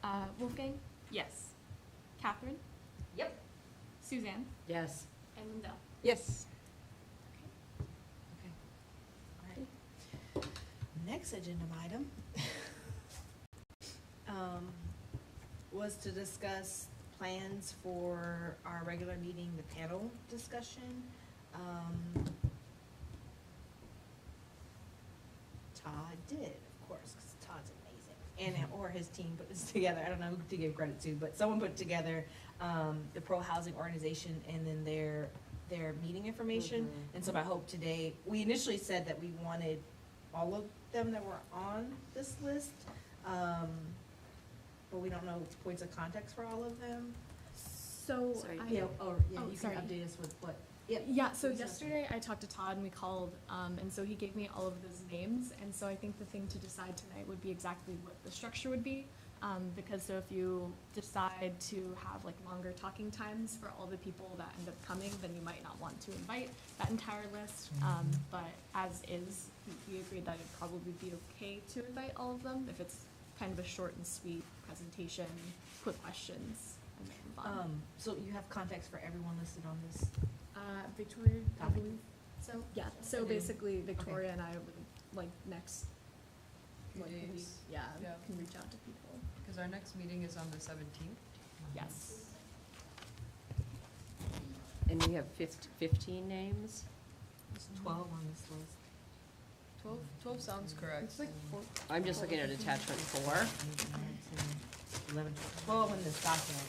quorum. Wolfgang,
Yes.
Catherine,
Yep.
Suzanne,
Yes.
and Lindell.
Yes.
Okay. All right. Next agenda item was to discuss plans for our regular meeting, the panel discussion. Todd did, of course, because Todd's amazing, and or his team put this together. I don't know who to give credit to, but someone put together the pro housing organization and then their meeting information. And so my hope today, we initially said that we wanted all of them that were on this list, but we don't know points of context for all of them.
So,
Sorry.
I,
Yeah, you can
sorry.
update us with what, yep.
yeah, so yesterday I talked to Todd and we called, and so he gave me all of those names. And so I think the thing to decide tonight would be exactly what the structure would be. Because so if you decide to have like longer talking times for all the people that end up coming, then you might not want to invite that entire list. But as is, we agreed that it'd probably be okay to invite all of them if it's kind of a short and sweet presentation, quick questions, and then move on.
So you have context for everyone listed on this?
Victoria, I
Topic.
believe, so, yeah, so
And then-
basically Victoria and I would, like, next,
Few
like, week,
days.
yeah,
Yeah.
can reach out to people,
Because our next meeting is on the 17th.
yes.
And we have 15 names?
There's 12 on this list.
12 sounds correct.
It's like 4.
I'm just looking at attachment 4.
11, 12 in this document.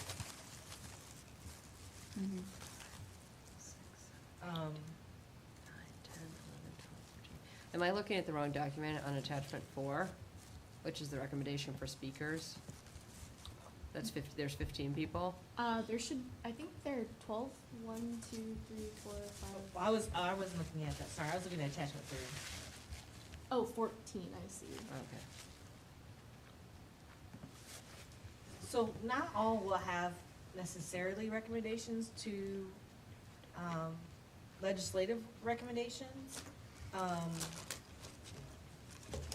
Um,
Am I looking at the wrong document on attachment 4, which is the recommendation for speakers? That's 50, there's 15 people?
There should, I think there are 12. 1, 2, 3, 4, 5.
I wasn't looking at that, sorry, I was looking at attachment 3.
Oh, 14, I see.
Okay.
So not all will have necessarily recommendations to, legislative recommendations. I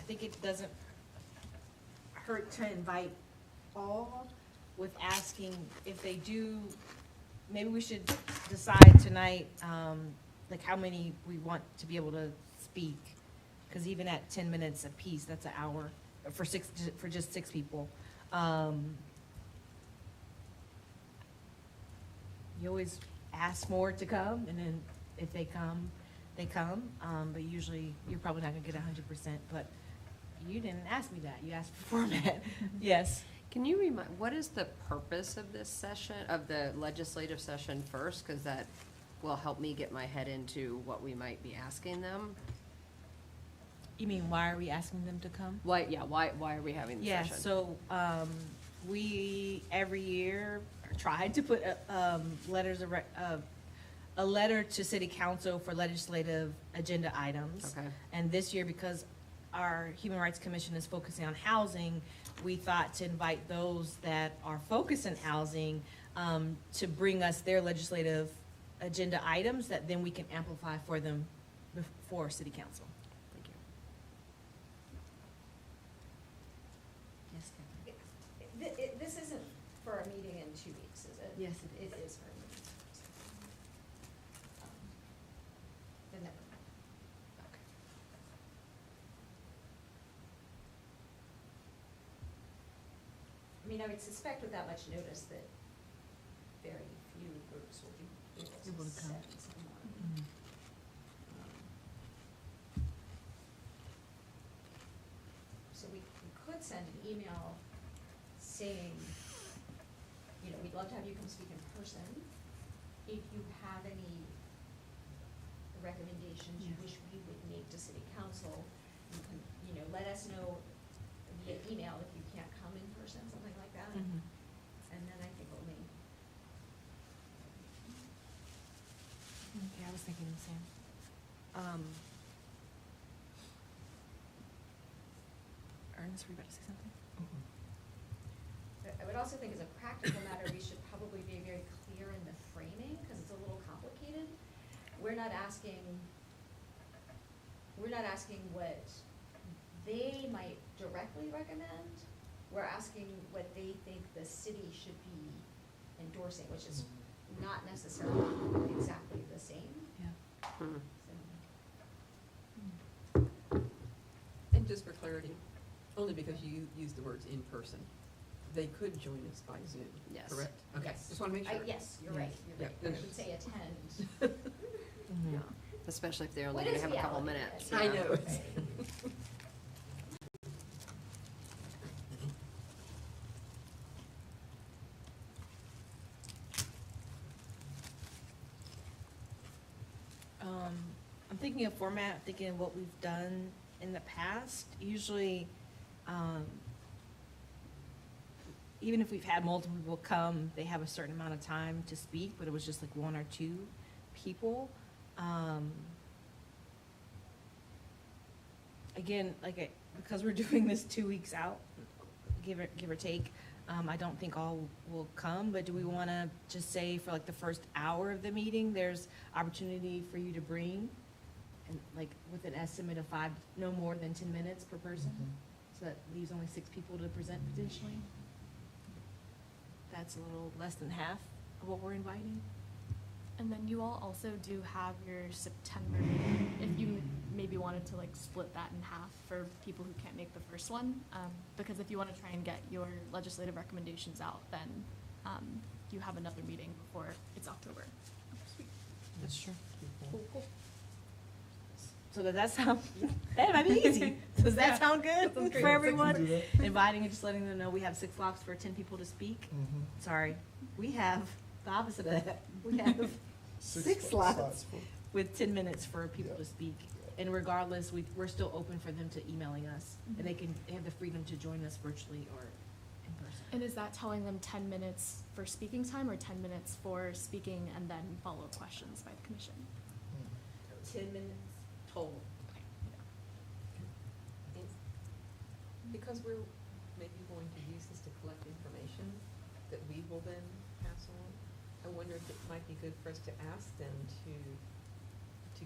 think it doesn't hurt to invite all with asking if they do, maybe we should decide tonight, like how many we want to be able to speak. Cause even at 10 minutes apiece, that's an hour for just 6 people. You always ask more to come, and then if they come, they come. But usually, you're probably not gonna get 100%, but you didn't ask me that. You asked for format. Yes.
Can you remind, what is the purpose of this session, of the legislative session first? Because that will help me get my head into what we might be asking them.
You mean, why are we asking them to come?
Why are we having the
Yeah,
session?
so, we, every year, tried to put, a letter to city council for legislative agenda items.
Okay.
And this year, because our Human Rights Commission is focusing on housing, we thought to invite those that are focused on housing, to bring us their legislative agenda items that then we can amplify for them before city council.
Thank you.
Yes,
This isn't for a meeting in 2 weeks, is it?
Yes,
It is for a meeting. Then never mind. I mean, I would suspect with that much notice that very few groups will be able to
come.
set someone. So we could send an email saying, you know, we'd love to have you come speak in person. If you have any recommendations you wish we would make to city council, you can, you know, let us know via email if you can't come in person, something like that.
Mhm.
And then I think only,
Okay, I was thinking the same. Ernest, were you about to say something?
I would also think as a practical matter, we should probably be very clear in the framing, because it's a little complicated. We're not asking what they might directly recommend. We're asking what they think the city should be endorsing, which is not necessarily exactly the same.
Yeah.
Hmm.
So,
And just for clarity, only because you used the words in person, they could join us by Zoom,
Yes.
correct? Okay,
Yes.
just want to make sure.
yes, you're right, you're
Yeah,
right.
no,
I
no.
should say attend.
Yeah.
Especially if they're only
What
gonna
is
have a couple
reality
minutes.
then?
I
yeah.
know.
Right.
I'm thinking of format, thinking of what we've done in the past. Usually, even if we've had multiple people come, they have a certain amount of time to speak, but it was just like 1 or 2 people. Again, because we're doing this 2 weeks out, give or take, I don't think all will come, but do we want to just say for like the first hour of the meeting, there's opportunity for you to bring, and like with an estimate of 5, no more than 10 minutes per person? So that leaves only 6 people to present potentially. That's a little less than half of what we're inviting.
And then you all also do have your September meeting, if you maybe wanted to like split that in half for people who can't make the first one. Because if you want to try and get your legislative recommendations out, then you have another meeting before it's October. Oh, sweet.
That's true.
So does that sound, that might be easy. Does that sound good
sounds great.
for
Do
everyone?
that.
Inviting and just letting them know we have 6 slots for 10 people to speak. Sorry, we have the opposite of that. We have 6 slots
for-
with 10 minutes for people
Yeah.
to speak. And regardless, we're still open for them to emailing us. And they have the freedom to join us virtually or in person.
And is that telling them 10 minutes for speaking time or 10 minutes for speaking and then follow-up questions by the commission?
10 minutes total.
Because we're maybe going to use this to collect information that we will then pass on, I wonder if it might be good for us to ask them to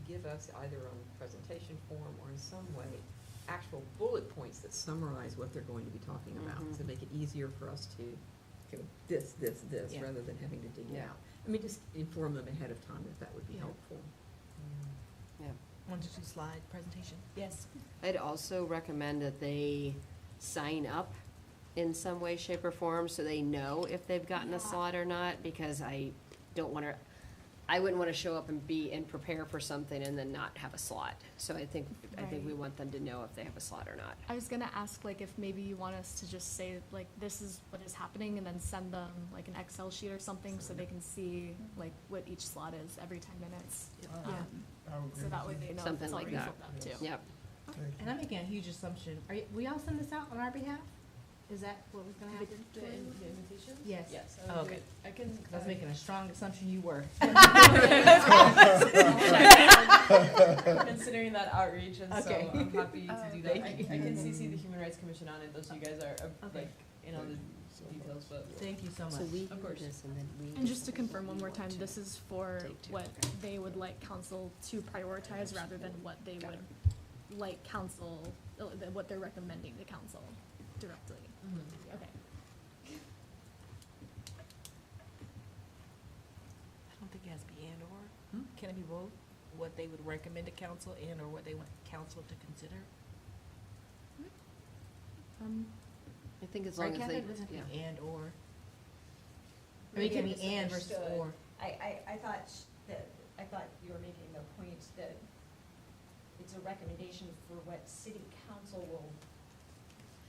give us either on presentation form or in some way, actual bullet points that summarize what they're going to be talking about, to make it easier for us to go this,
Yeah.
rather than having to dig it
Yeah.
out. I mean, just inform them ahead of time if that would be
Yeah.
helpful.
1 to 2 slide presentation. Yes.
I'd also recommend that they sign up in some way, shape, or form, so they know if they've gotten a slot or not, because I wouldn't wanna show up and prepare for something and then not have a slot. So I think we
Right.
want them to know if they have a slot or not.
I was gonna ask, like, if maybe you want us to just say, like, this is what is happening, and then send them, like, an Excel sheet or something, so they can see, like, what each slot is every 10 minutes.
I would agree
So that
with
way
you.
they know
Something
it's
like
already
that.
filled out too.
Yep.
Thank you.
And I'm making a huge assumption. We all send this out on our behalf? Is that what was gonna happen?
The invitation?
Yes.
Yes.
Oh, okay.
I can.
Because I was making a strong assumption you were.
Considering that outreach, and so
Okay.
I'm happy to do that. I
Thank you.
can CC the Human Rights Commission on it, though, so you guys are,
Okay.
like, in all the details, but.
Thank you so much.
So we
Of course.
this and then we.
And just to confirm one more time, this is for
Take two,
what
okay.
they would like council to prioritize rather than what they
Got
would like council, what they're recommending to council directly. Okay.
I don't think it has to be and or. Can it be both? What they would recommend to council and or what they want council to consider?
I think as
Right,
long as they,
Catherine? It doesn't
yeah.
have to be and or. I mean, it can be and versus or.
I thought you were making the point that it's a recommendation for what city council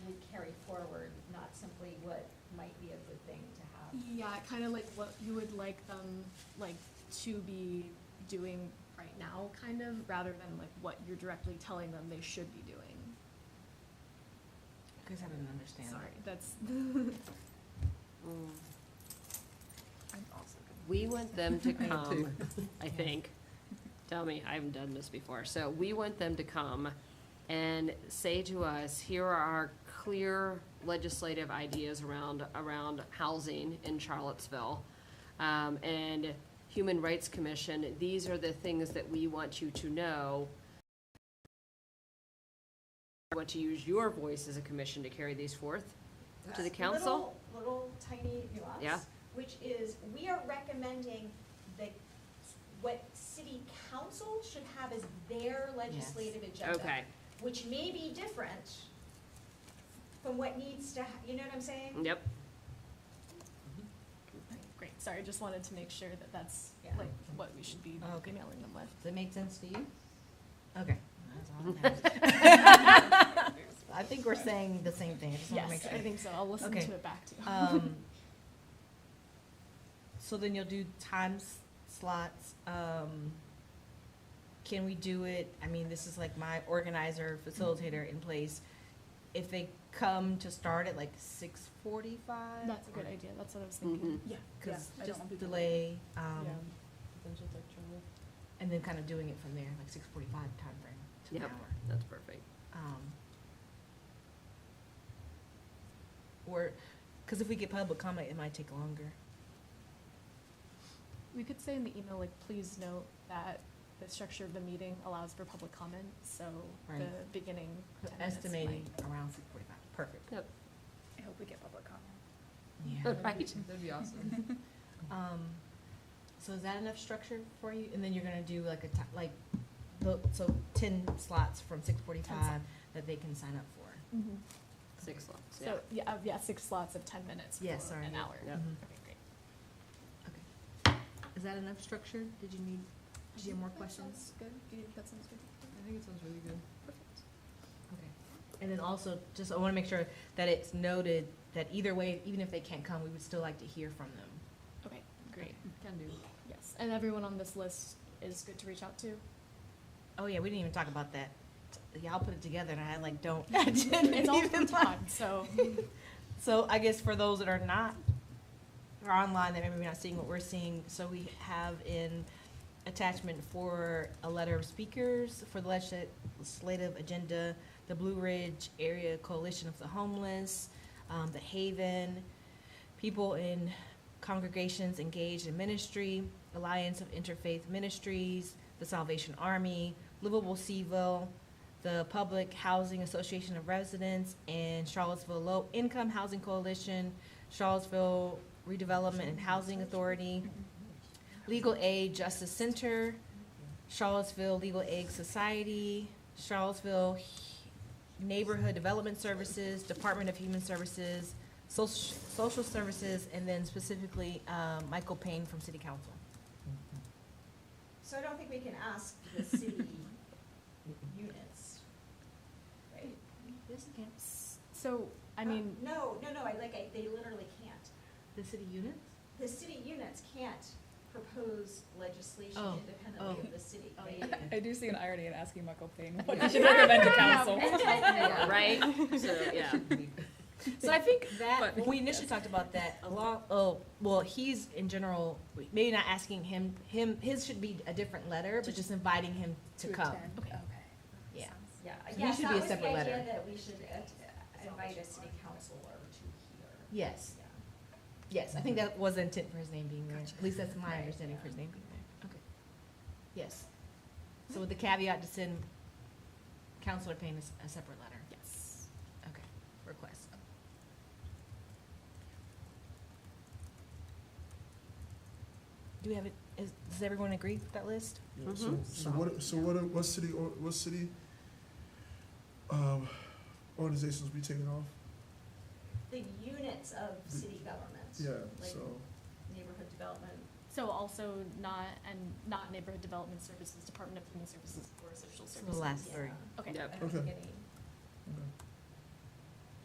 would carry forward, not simply what might be a good thing to have.
Yeah, kind of like what you would like them, like, to be doing right now, kind of, rather than like what you're directly telling them they should be doing.
Because I didn't understand.
Sorry, that's.
Mm.
I'm also
We want them to
I am
come,
too.
I think. Tell me, I haven't done this before. So we want them to come and say to us, here are our clear legislative ideas around housing in Charlottesville. And Human Rights Commission, these are the things that we want you to know. We want to use your voice as a commission to carry these forth to the council.
Little tiny nuance.
Yeah.
Which is, we are recommending that what city council should have as their legislative agenda.
Okay,
Which may be different from what needs to, you know what I'm saying?
yep.
great. Sorry, just wanted to make sure that that's
Yeah.
like what we should be
Okay.
emailing them with.
Does it make sense to you? Okay. That's all that matters. I think we're saying the same thing. I just want to make
Yes,
sure.
I think so. I'll listen
Okay.
to it back too.
So then you'll do slots. Can we do it, I mean, this is like my organizer, facilitator in place. If they come to start at like 6:45?
That's a good idea. That's what I was thinking.
Mhm.
Yeah.
Because
I don't
just
want people to-
delay,
Yeah. Potential tech trouble.
and then kind of doing it from there, like 6:45 timeframe to an
Yep.
hour.
That's perfect.
Or, because if we get public comment, it might take longer.
We could say in the email, like, please note that the structure of the meeting allows for public comment, so the
Right.
beginning
So
10 minutes
estimating
might-
around 6:45, perfect.
Yep.
I hope we get public comment.
Yeah.
Right.
That'd be awesome.
So is that enough structure for you? And then you're gonna do like so 10 slots from 6:45 that they can sign up for?
Mm-hmm.
6 slots, yeah.
So, yeah, 6 slots of 10 minutes
Yes,
for
sorry,
an
yeah.
hour.
Yep.
Mhm.
Okay, great.
Is that enough structure? Did you need Did you have more questions?
Sounds good. That sounds good.
I think it sounds really good.
Perfect.
Okay. And then also, just I want to make sure that it's noted that either way, even if they can't come, we would still like to hear from them.
Okay, great.
Can do.
Yes, and everyone on this list is good to reach out to.
Oh yeah, we didn't even talk about that. Y'all put it together and I like don't. I didn't
It's all
even
time, so.
So I guess for those that are not, or online, that maybe not seeing what we're seeing, so we have in attachment for a letter of speakers for the legislative agenda, the Blue Ridge Area Coalition of the Homeless, the Haven, people in congregations engaged in ministry, Alliance of Interfaith Ministries, the Salvation Army, Livable Seville, the Public Housing Association of Residents, and Charlottesville Low Income Housing Coalition, Charlottesville Redevelopment and Housing Authority, Legal Aid Justice Center, Charlottesville Legal Aid Society, Charlottesville Neighborhood Development Services, Department of Human Services, Social Services, and then specifically Michael Payne from City Council.
So I don't think we can ask the city units, right?
Yes, you can.
So, I mean,
They literally can't.
The city units?
The city units can't propose legislation
Oh,
independently of the city, right?
I do see an irony in asking Michael Payne what he should recommend to council.
Yeah, right? So, yeah.
So I think that, when we initially talked about that, he's in general, maybe not asking him, his should be a different letter, but just inviting him to come.
attend. Okay.
Yeah.
Yeah,
So he
yes,
should
that
be a
was the
separate letter.
idea that we should invite a city councilor to here.
Yes,
Yeah.
yes, I think that was the intent for his name being there. At least that's my
Right,
understanding
yeah.
for his name being there. Okay. Yes. So with the caveat to send Counselor Payne a separate letter.
Yes.
Okay, request. Do we have it, does everyone agree with that list?
Yeah, what city, organizations we taking off?
The units of city government.
Yeah,
Like
so,
neighborhood development.
So also not neighborhood development services, Department of Human Services, or social
So
services.
the last
Yeah.
three.
Okay.
Yep.
I don't think
Okay.
any,
okay.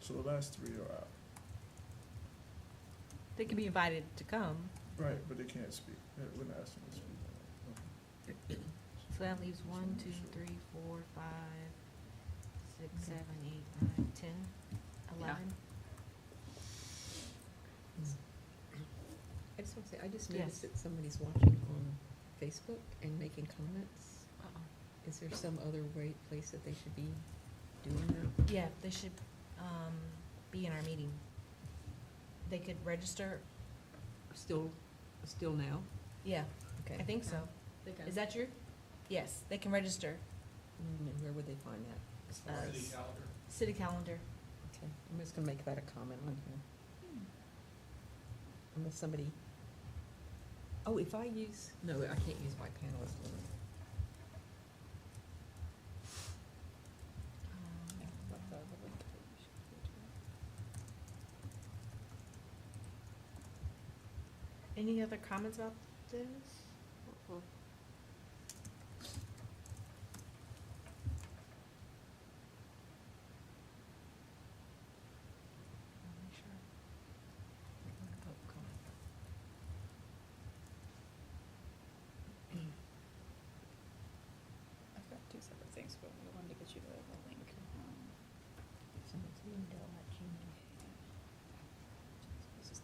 So the last three are out,
They could be invited to come,
right, but they can't speak, we're not asking them to speak.
so that leaves 1, 2, 3, 4, 5, 6, 7, 8, 9, 10, 11.
I just want to say, I just
Yes.
noticed that somebody's watching on Facebook and making comments. Is there some other place that they should be doing that?
Yeah, they should be in our meeting. They could register,
Still now?
yeah,
Okay.
I think so.
They can.
Is that true? Yes, they can register.
And where would they find that?
City calendar.
Okay, I'm just gonna make that a comment on here. Unless somebody, if I use, no, I can't use my panelist one.
Any other comments about this?
I've got two separate things, but we wanted to get you the link. This is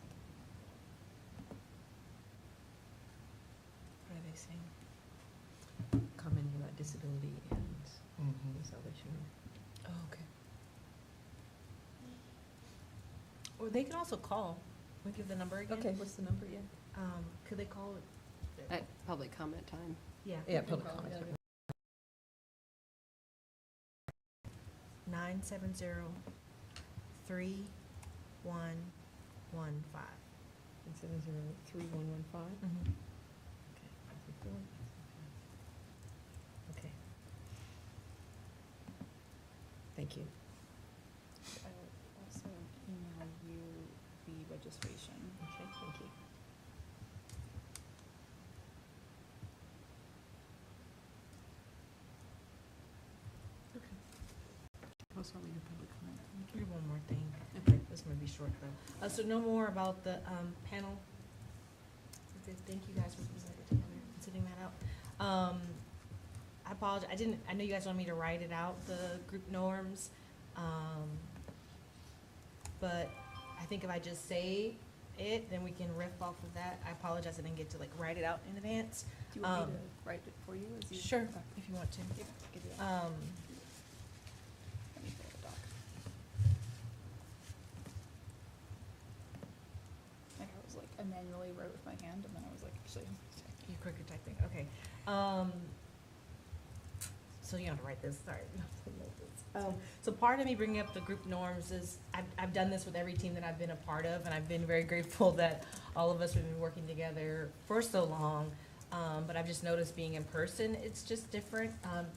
What are they saying?
Commenting about disability and
Mhm.
salvation.
Oh, okay. Or they can also call. We give the number again?
Okay, what's the number again?
Could they call it?
At public comment time.
Yeah.
Yeah,
can
public
call,
comment.
yeah.
970-3115.
703-115.
Okay.
Thank you.
I will also email you the registration.
Okay, thank you.
Do one more thing. Okay, this might be short though. So no more about the panel. Thank you guys for putting that together and sitting that out. I apologize. I know you guys want me to write it out, the group norms. But I think if I just say it, then we can riff off of that. I apologize, I didn't get to like write it out in advance.
Do you want me to write it for you? As you
Sure,
Okay.
if you want to.
Yeah, I can do that.
Um,
Let me pull up the doc. Like I was like, I manually wrote with my hand, and then I was like, actually,
you quicker typing, okay. So you don't have to write this, sorry. So part of me bringing up the group norms is, I've done this with every team that I've been a part of, and I've been very grateful that all of us have been working together for so long. But I've just noticed being in person, it's just different.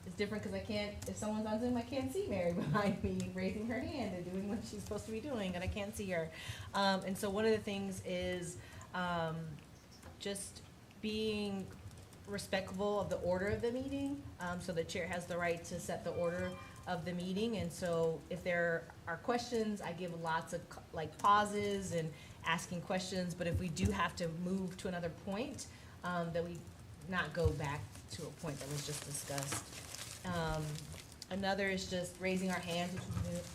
It's different because I can't, if someone's on Zoom, I can't see Mary behind me raising her hand and doing what she's supposed to be doing, and I can't see her. And so one of the things is just being respectful of the order of the meeting. So the chair has the right to set the order of the meeting. And so if there are questions, I give lots of like pauses and asking questions. But if we do have to move to another point, that we not go back to a point that was just discussed. Another is just raising our hands, which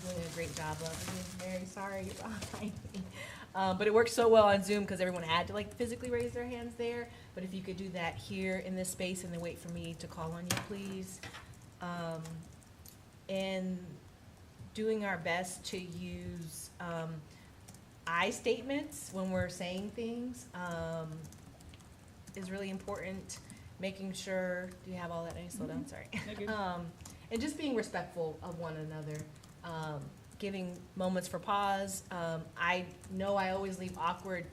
we're doing a great job of. I'm very sorry you're behind me. But it worked so well on Zoom because everyone had to like physically raise their hands there. But if you could do that here in this space and then wait for me to call on you, please. And doing our best to use I statements when we're saying things is really important. Making sure, do you have all that? I need to slow down, sorry. And just being respectful of one another. Giving moments for pause. I know I always leave awkward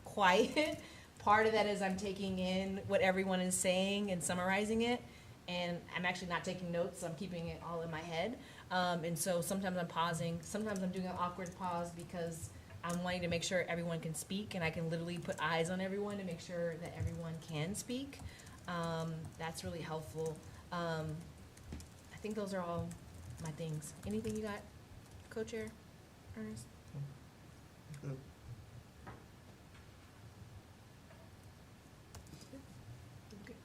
quiet. Part of that is I'm taking in what everyone is saying and summarizing it. And I'm actually not taking notes, so I'm keeping it all in my head. And so sometimes I'm pausing. Sometimes I'm doing an awkward pause because I'm wanting to make sure everyone can speak, and I can literally put eyes on everyone to make sure that everyone can speak. That's really helpful. I think those are all my things. Anything you got, Co-Chair Ernest?
Good.
Good.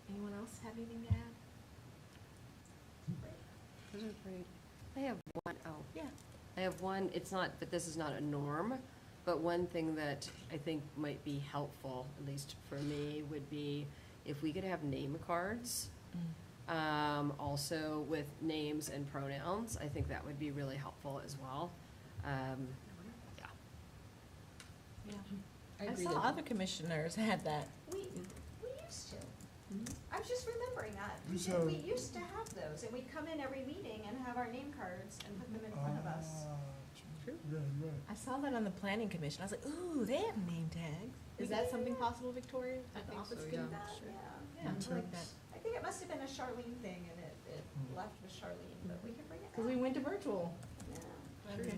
Anyone else have anything to add?
Those are great. I have one,
Yeah.
I have one, it's not, but this is not a norm, but one thing that I think might be helpful, at least for me, would be if we could have name cards, also with names and pronouns. I think that would be really helpful as well. Yeah.
Yeah. I
agree
saw
that-
other commissioners had that.
We used to. I was just remembering that.
So-
We used to have those, and we'd come in every meeting and have our name cards and put them in front of us.
Yeah, you're right.
I saw that on the planning commission. I was like, ooh, they have name tags. Is that something possible, Victoria?
I
That the
think so,
office
yeah.
can-
That,
sure.
yeah.
Yeah, I like that.
I think it must have been a Charlene thing, and it left with Charlene, but we can bring it
Because we
back.
went to virtual.
Yeah,
Okay.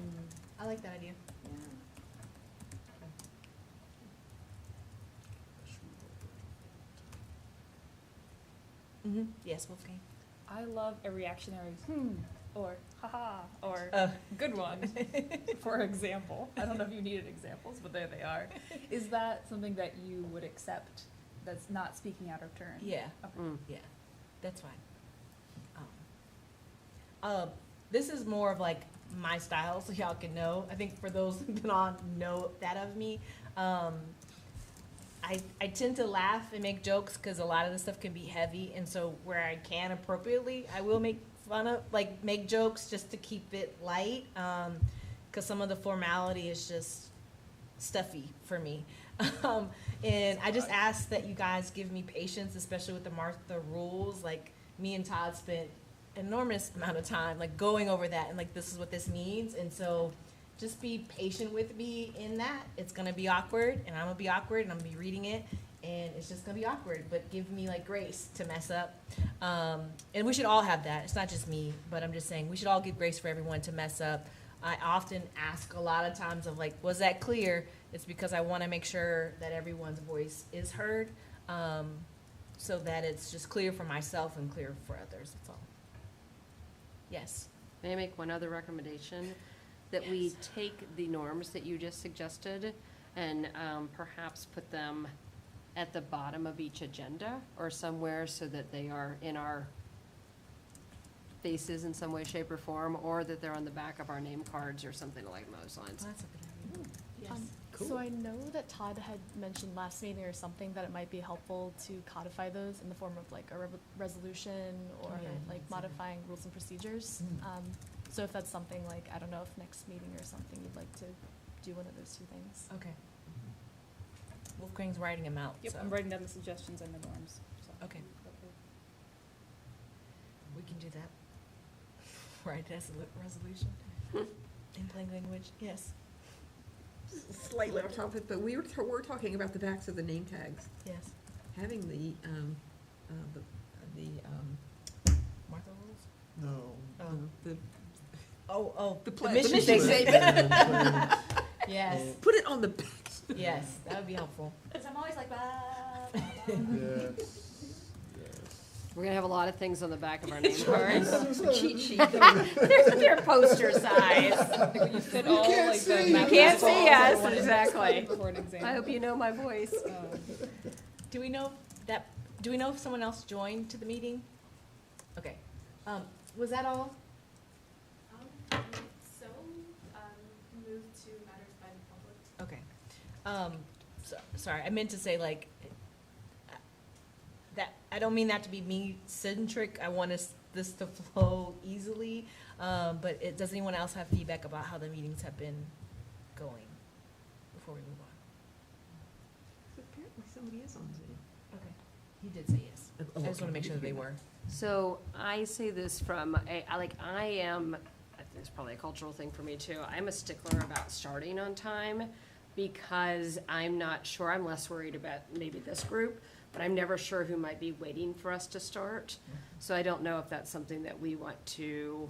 I like that idea.
yeah.
Mm-hmm. Yes, Wolfgang.
I love a reactionary or haha or
Uh.
good one. For example, I don't know if you needed examples, but there they are. Is that something that you would accept? That's not speaking out of turn.
Yeah.
Okay.
Yeah, that's fine. This is more of like my style, so y'all can know. I think for those who've been on, know that of me. I tend to laugh and make jokes because a lot of the stuff can be heavy, and so where I can appropriately, I will make fun of, like, make jokes just to keep it light, because some of the formality is just stuffy for me. And I just ask that you guys give me patience, especially with the Martha rules. Like, me and Todd spent enormous amount of time like going over that and like, this is what this means. And so just be patient with me in that. It's gonna be awkward, and I'm gonna be awkward, and I'm gonna be reading it, and it's just gonna be awkward, but give me like grace to mess up. And we should all have that. It's not just me, but I'm just saying we should all give grace for everyone to mess up. I often ask a lot of times of like, was that clear? It's because I wanna make sure that everyone's voice is heard, so that it's just clear for myself and clear for others, that's all. Yes.
May I make one other recommendation? That we take the norms that you just suggested and perhaps put them at the bottom of each agenda or somewhere so that they are in our faces in some way, shape, or form, or that they're on the back of our name cards or something along those lines.
That's a good idea.
So I know that Todd had mentioned last meeting or something that it might be helpful to codify those in the form of like a resolution or
Yeah,
like
that's
modifying rules and procedures. So if that's something like, I don't know if next meeting or something you'd like to do one of those two things.
Okay. Wolfgang's writing them out,
Yep,
so.
I'm writing down the suggestions and the norms, so.
Okay. We can do that. Write it as a resolution. In plain language, yes.
Slightly off topic, but we're talking about the backs of the name tags,
Yes.
having the
Martha rules?
No.
the
Oh,
The
the
pledge.
mission
The mission
statement.
Plan.
Yes,
put it on the backs.
yes, that would be helpful.
Because I'm always like,
Yes.
We're gonna have a lot of things on the back of our name cards.
Cheat sheet.
They're poster size.
You fit
You
all
can't
like the
see.
You can't see
mathematical
us, exactly.
for an example.
I hope you know my voice.
Do we know if someone else joined to the meeting? Okay, was that all?
So, move to matters by the public.
Okay. Sorry, I meant to say like, that, I don't mean that to be me-centric, I want this to flow easily, but does anyone else have feedback about how the meetings have been going before we move on?
Apparently somebody is on Zoom.
Okay. He did say yes. I just wanna make sure that they were.
So I say this from, I am, it's probably a cultural thing for me too. I'm a stickler about starting on time because I'm not sure, I'm less worried about maybe this group, but I'm never sure who might be waiting for us to start. So I don't know if that's something that we want to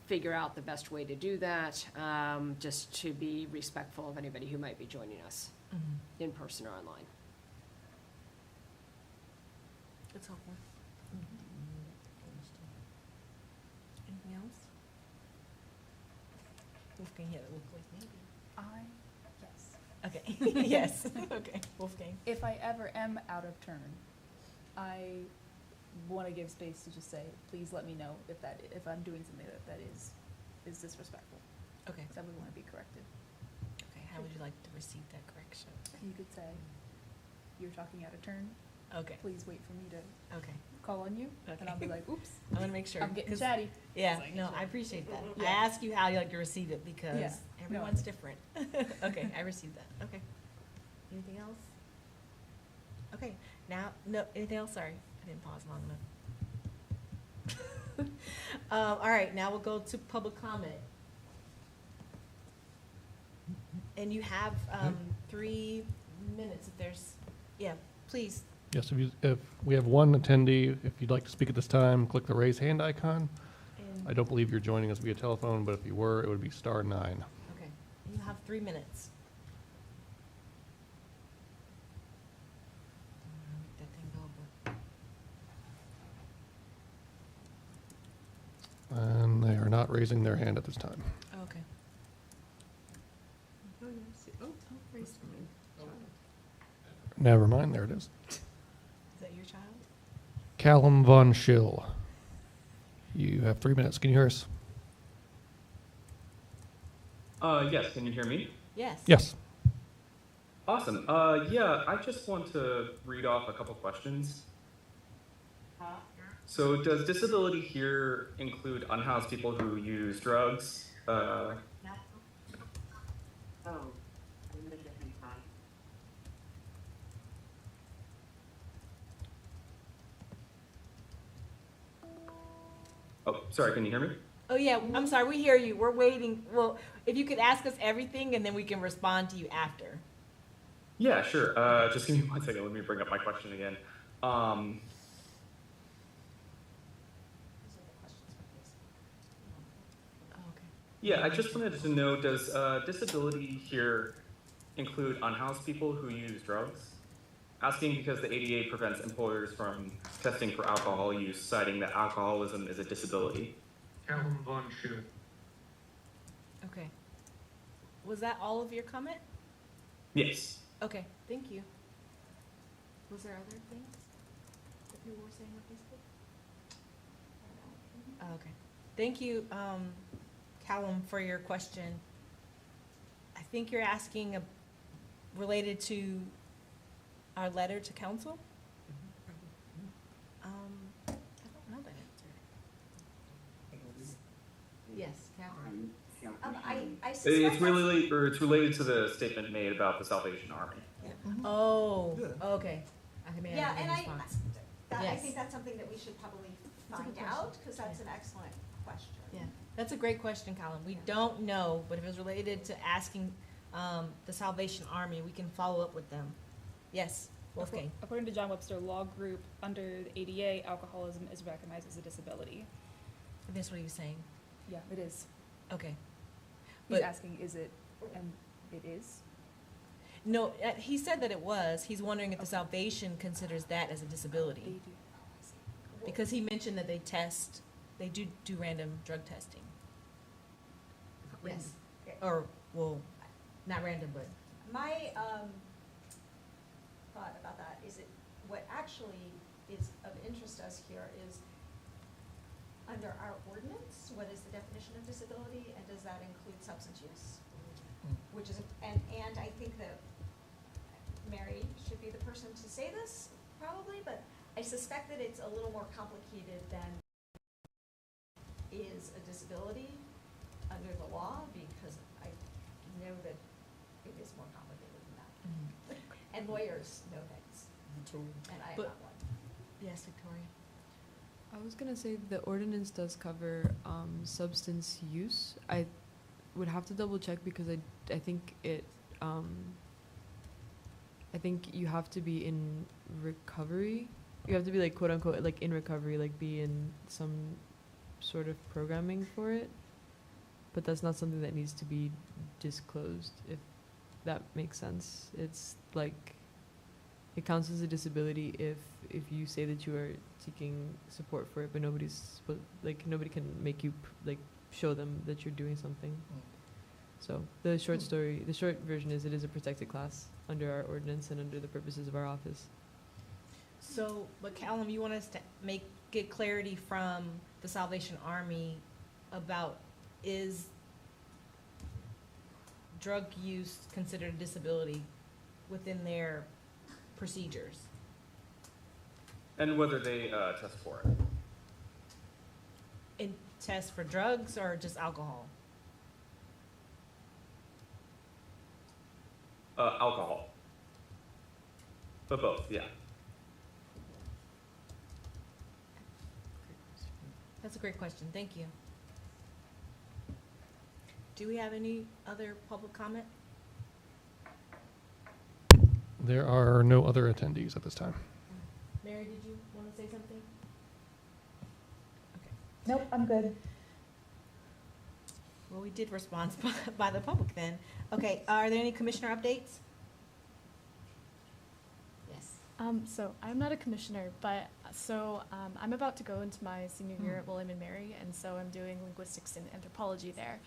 figure out the best way to do that, just to be respectful of anybody who might be joining us in person or online.
That's helpful. Anything else? Wolfgang, yeah, Wolfgang, maybe. Okay, yes, okay, Wolfgang.
If I ever am out of turn, I want to give space to just say, please let me know if I'm doing something that is disrespectful.
Okay,
Because I would want to be corrected.
okay, how would you like to receive that correction?
You could say, you're talking out of turn,
Okay,
please wait for me to
okay,
call on you, and I'll be like, oops,
I'm gonna make sure.
I'm getting
'cause-
chatty.
Yeah,
Like,
no, I appreciate that. I
Yeah.
ask you how you like to receive it because
Yeah, no.
everyone's different. Okay, I received that, okay. Anything else? Okay, now, no, anything else? Sorry, I didn't pause long enough. All right, now we'll go to public comment. And you have 3 minutes if there's, yeah, please.
Yes, if we have one attendee, if you'd like to speak at this time, click the raise hand icon.
And-
I don't believe you're joining us via telephone, but if you were, it would be *9.
Okay, you have 3 minutes. Make that thing go over.
And they are not raising their hand at this time.
Okay.
Oh, yes. Oh, raise mine.
Never mind, there it is.
Is that your child?
Callum Von Schill. You have 3 minutes. Can you hear us?
Yes, can you hear me?
Yes.
Yes.
Awesome. Yeah, I just want to read off a couple questions. So does disability here include unhoused people who use drugs? Oh, sorry, can you hear me?
Oh, yeah, I'm sorry, we hear you. We're waiting. Well, if you could ask us everything and then we can respond to you after.
Yeah, sure. Just give me 1 second. Let me bring up my question again. Yeah, I just wanted to know, does disability here include unhoused people who use drugs? Asking because the ADA prevents employers from testing for alcohol use, citing that alcoholism is a disability.
Callum Von Schu.
Okay. Was that all of your comment?
Yes.
Okay, thank you. Was there other things that people were saying on Facebook? Oh, okay. Thank you, Callum, for your question. I think you're asking related to our letter to council? I don't know that answer. Yes, Catherine.
It's related to the statement made about the Salvation Army.
Oh,
Yeah.
okay. I may
Yeah,
have
and
a
I
response.
think
Yes.
that's something that we should probably
That's a
find
good question.
out, because that's an excellent question.
Yeah, that's a great question, Colin. We
Yeah.
don't know, but if it's related to asking the Salvation Army, we can follow up with them. Yes, Wolfgang.
According to John Webster Law Group, under the ADA, alcoholism is recognized as a disability.
That's what he was saying.
Yeah, it is.
Okay.
He's
But-
asking, is it, and it is?
No, he said that it was. He's wondering if the Salvation considers that as a
They
disability.
do.
Because he mentioned that they do random drug testing. Yes. Or, well, not random, but.
My thought about that is what actually is of interest to us here is, under our ordinance, what is the definition of disability, and does that include substance use? Which is, and I think that Mary should be the person to say this, probably, but I suspect that it's a little more complicated than is a disability under the law, because I know that it is more complicated than that. And lawyers know things, and I am
But-
not one.
Yes, Victoria.
I was gonna say the ordinance does cover substance use. I would have to double check because I think it I think you have to be in recovery. You have to be like quote unquote like in recovery, like be in some sort of programming for it. But that's not something that needs to be disclosed, if that makes sense. It's like it counts as a disability if you say that you are seeking support for it, but nobody can make you like show them that you're doing something. So the short version is it is a protected class under our ordinance and under the purposes of our office.
So, but Callum, you want us to get clarity from the Salvation Army about, is drug use considered a disability within their procedures?
And whether they test for it.
And test for drugs or just alcohol?
Alcohol. But both, yeah.
That's a great question, thank you. Do we have any other public comment?
There are no other attendees at this time.
Mary, did you want to say something?
Nope, I'm good.
Well, we did respond by the public then. Okay, are there any commissioner updates? Yes.
So I'm not a commissioner, but I'm about to go into my senior year at William and Mary, and so I'm doing linguistics and anthropology there.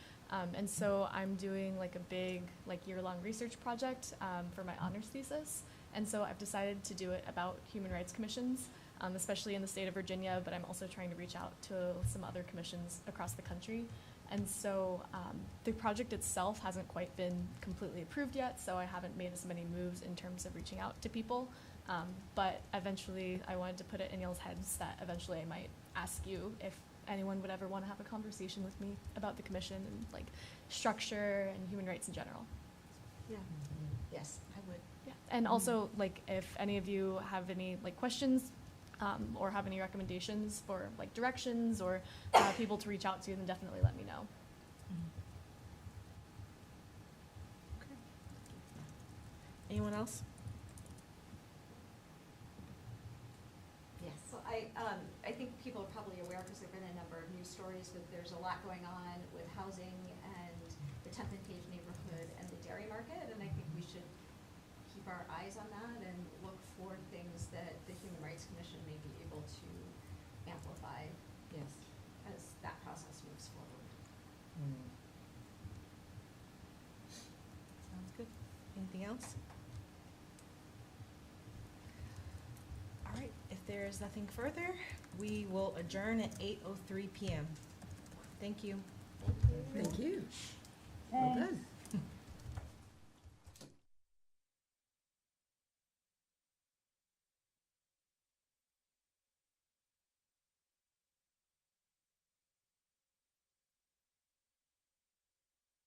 And so I'm doing like a big year-long research project for my honors thesis. And so I've decided to do it about human rights commissions, especially in the state of Virginia, but I'm also trying to reach out to some other commissions across the country. And so the project itself hasn't quite been completely approved yet, so I haven't made as many moves in terms of reaching out to people. But eventually I wanted to put it in y'all's heads that eventually I might ask you if anyone would ever want to have a conversation with me about the commission and like structure and human rights in general.
Yeah. Yes, I would.
Yeah. And also like if any of you have any like questions or have any recommendations for like directions or people to reach out to, then definitely let me know.
Okay. Anyone else?
Yes. So I think people are probably aware, because there've been a number of news stories, that there's a lot going on with housing and the 10th and Page neighborhood and the dairy market, and I think we should keep our eyes on that and look for things that the Human Rights Commission may be able to amplify
Yes.
as that process moves
Anything else? All right, if there is nothing further, we will adjourn at 8:03 PM. Thank you.
Thank you.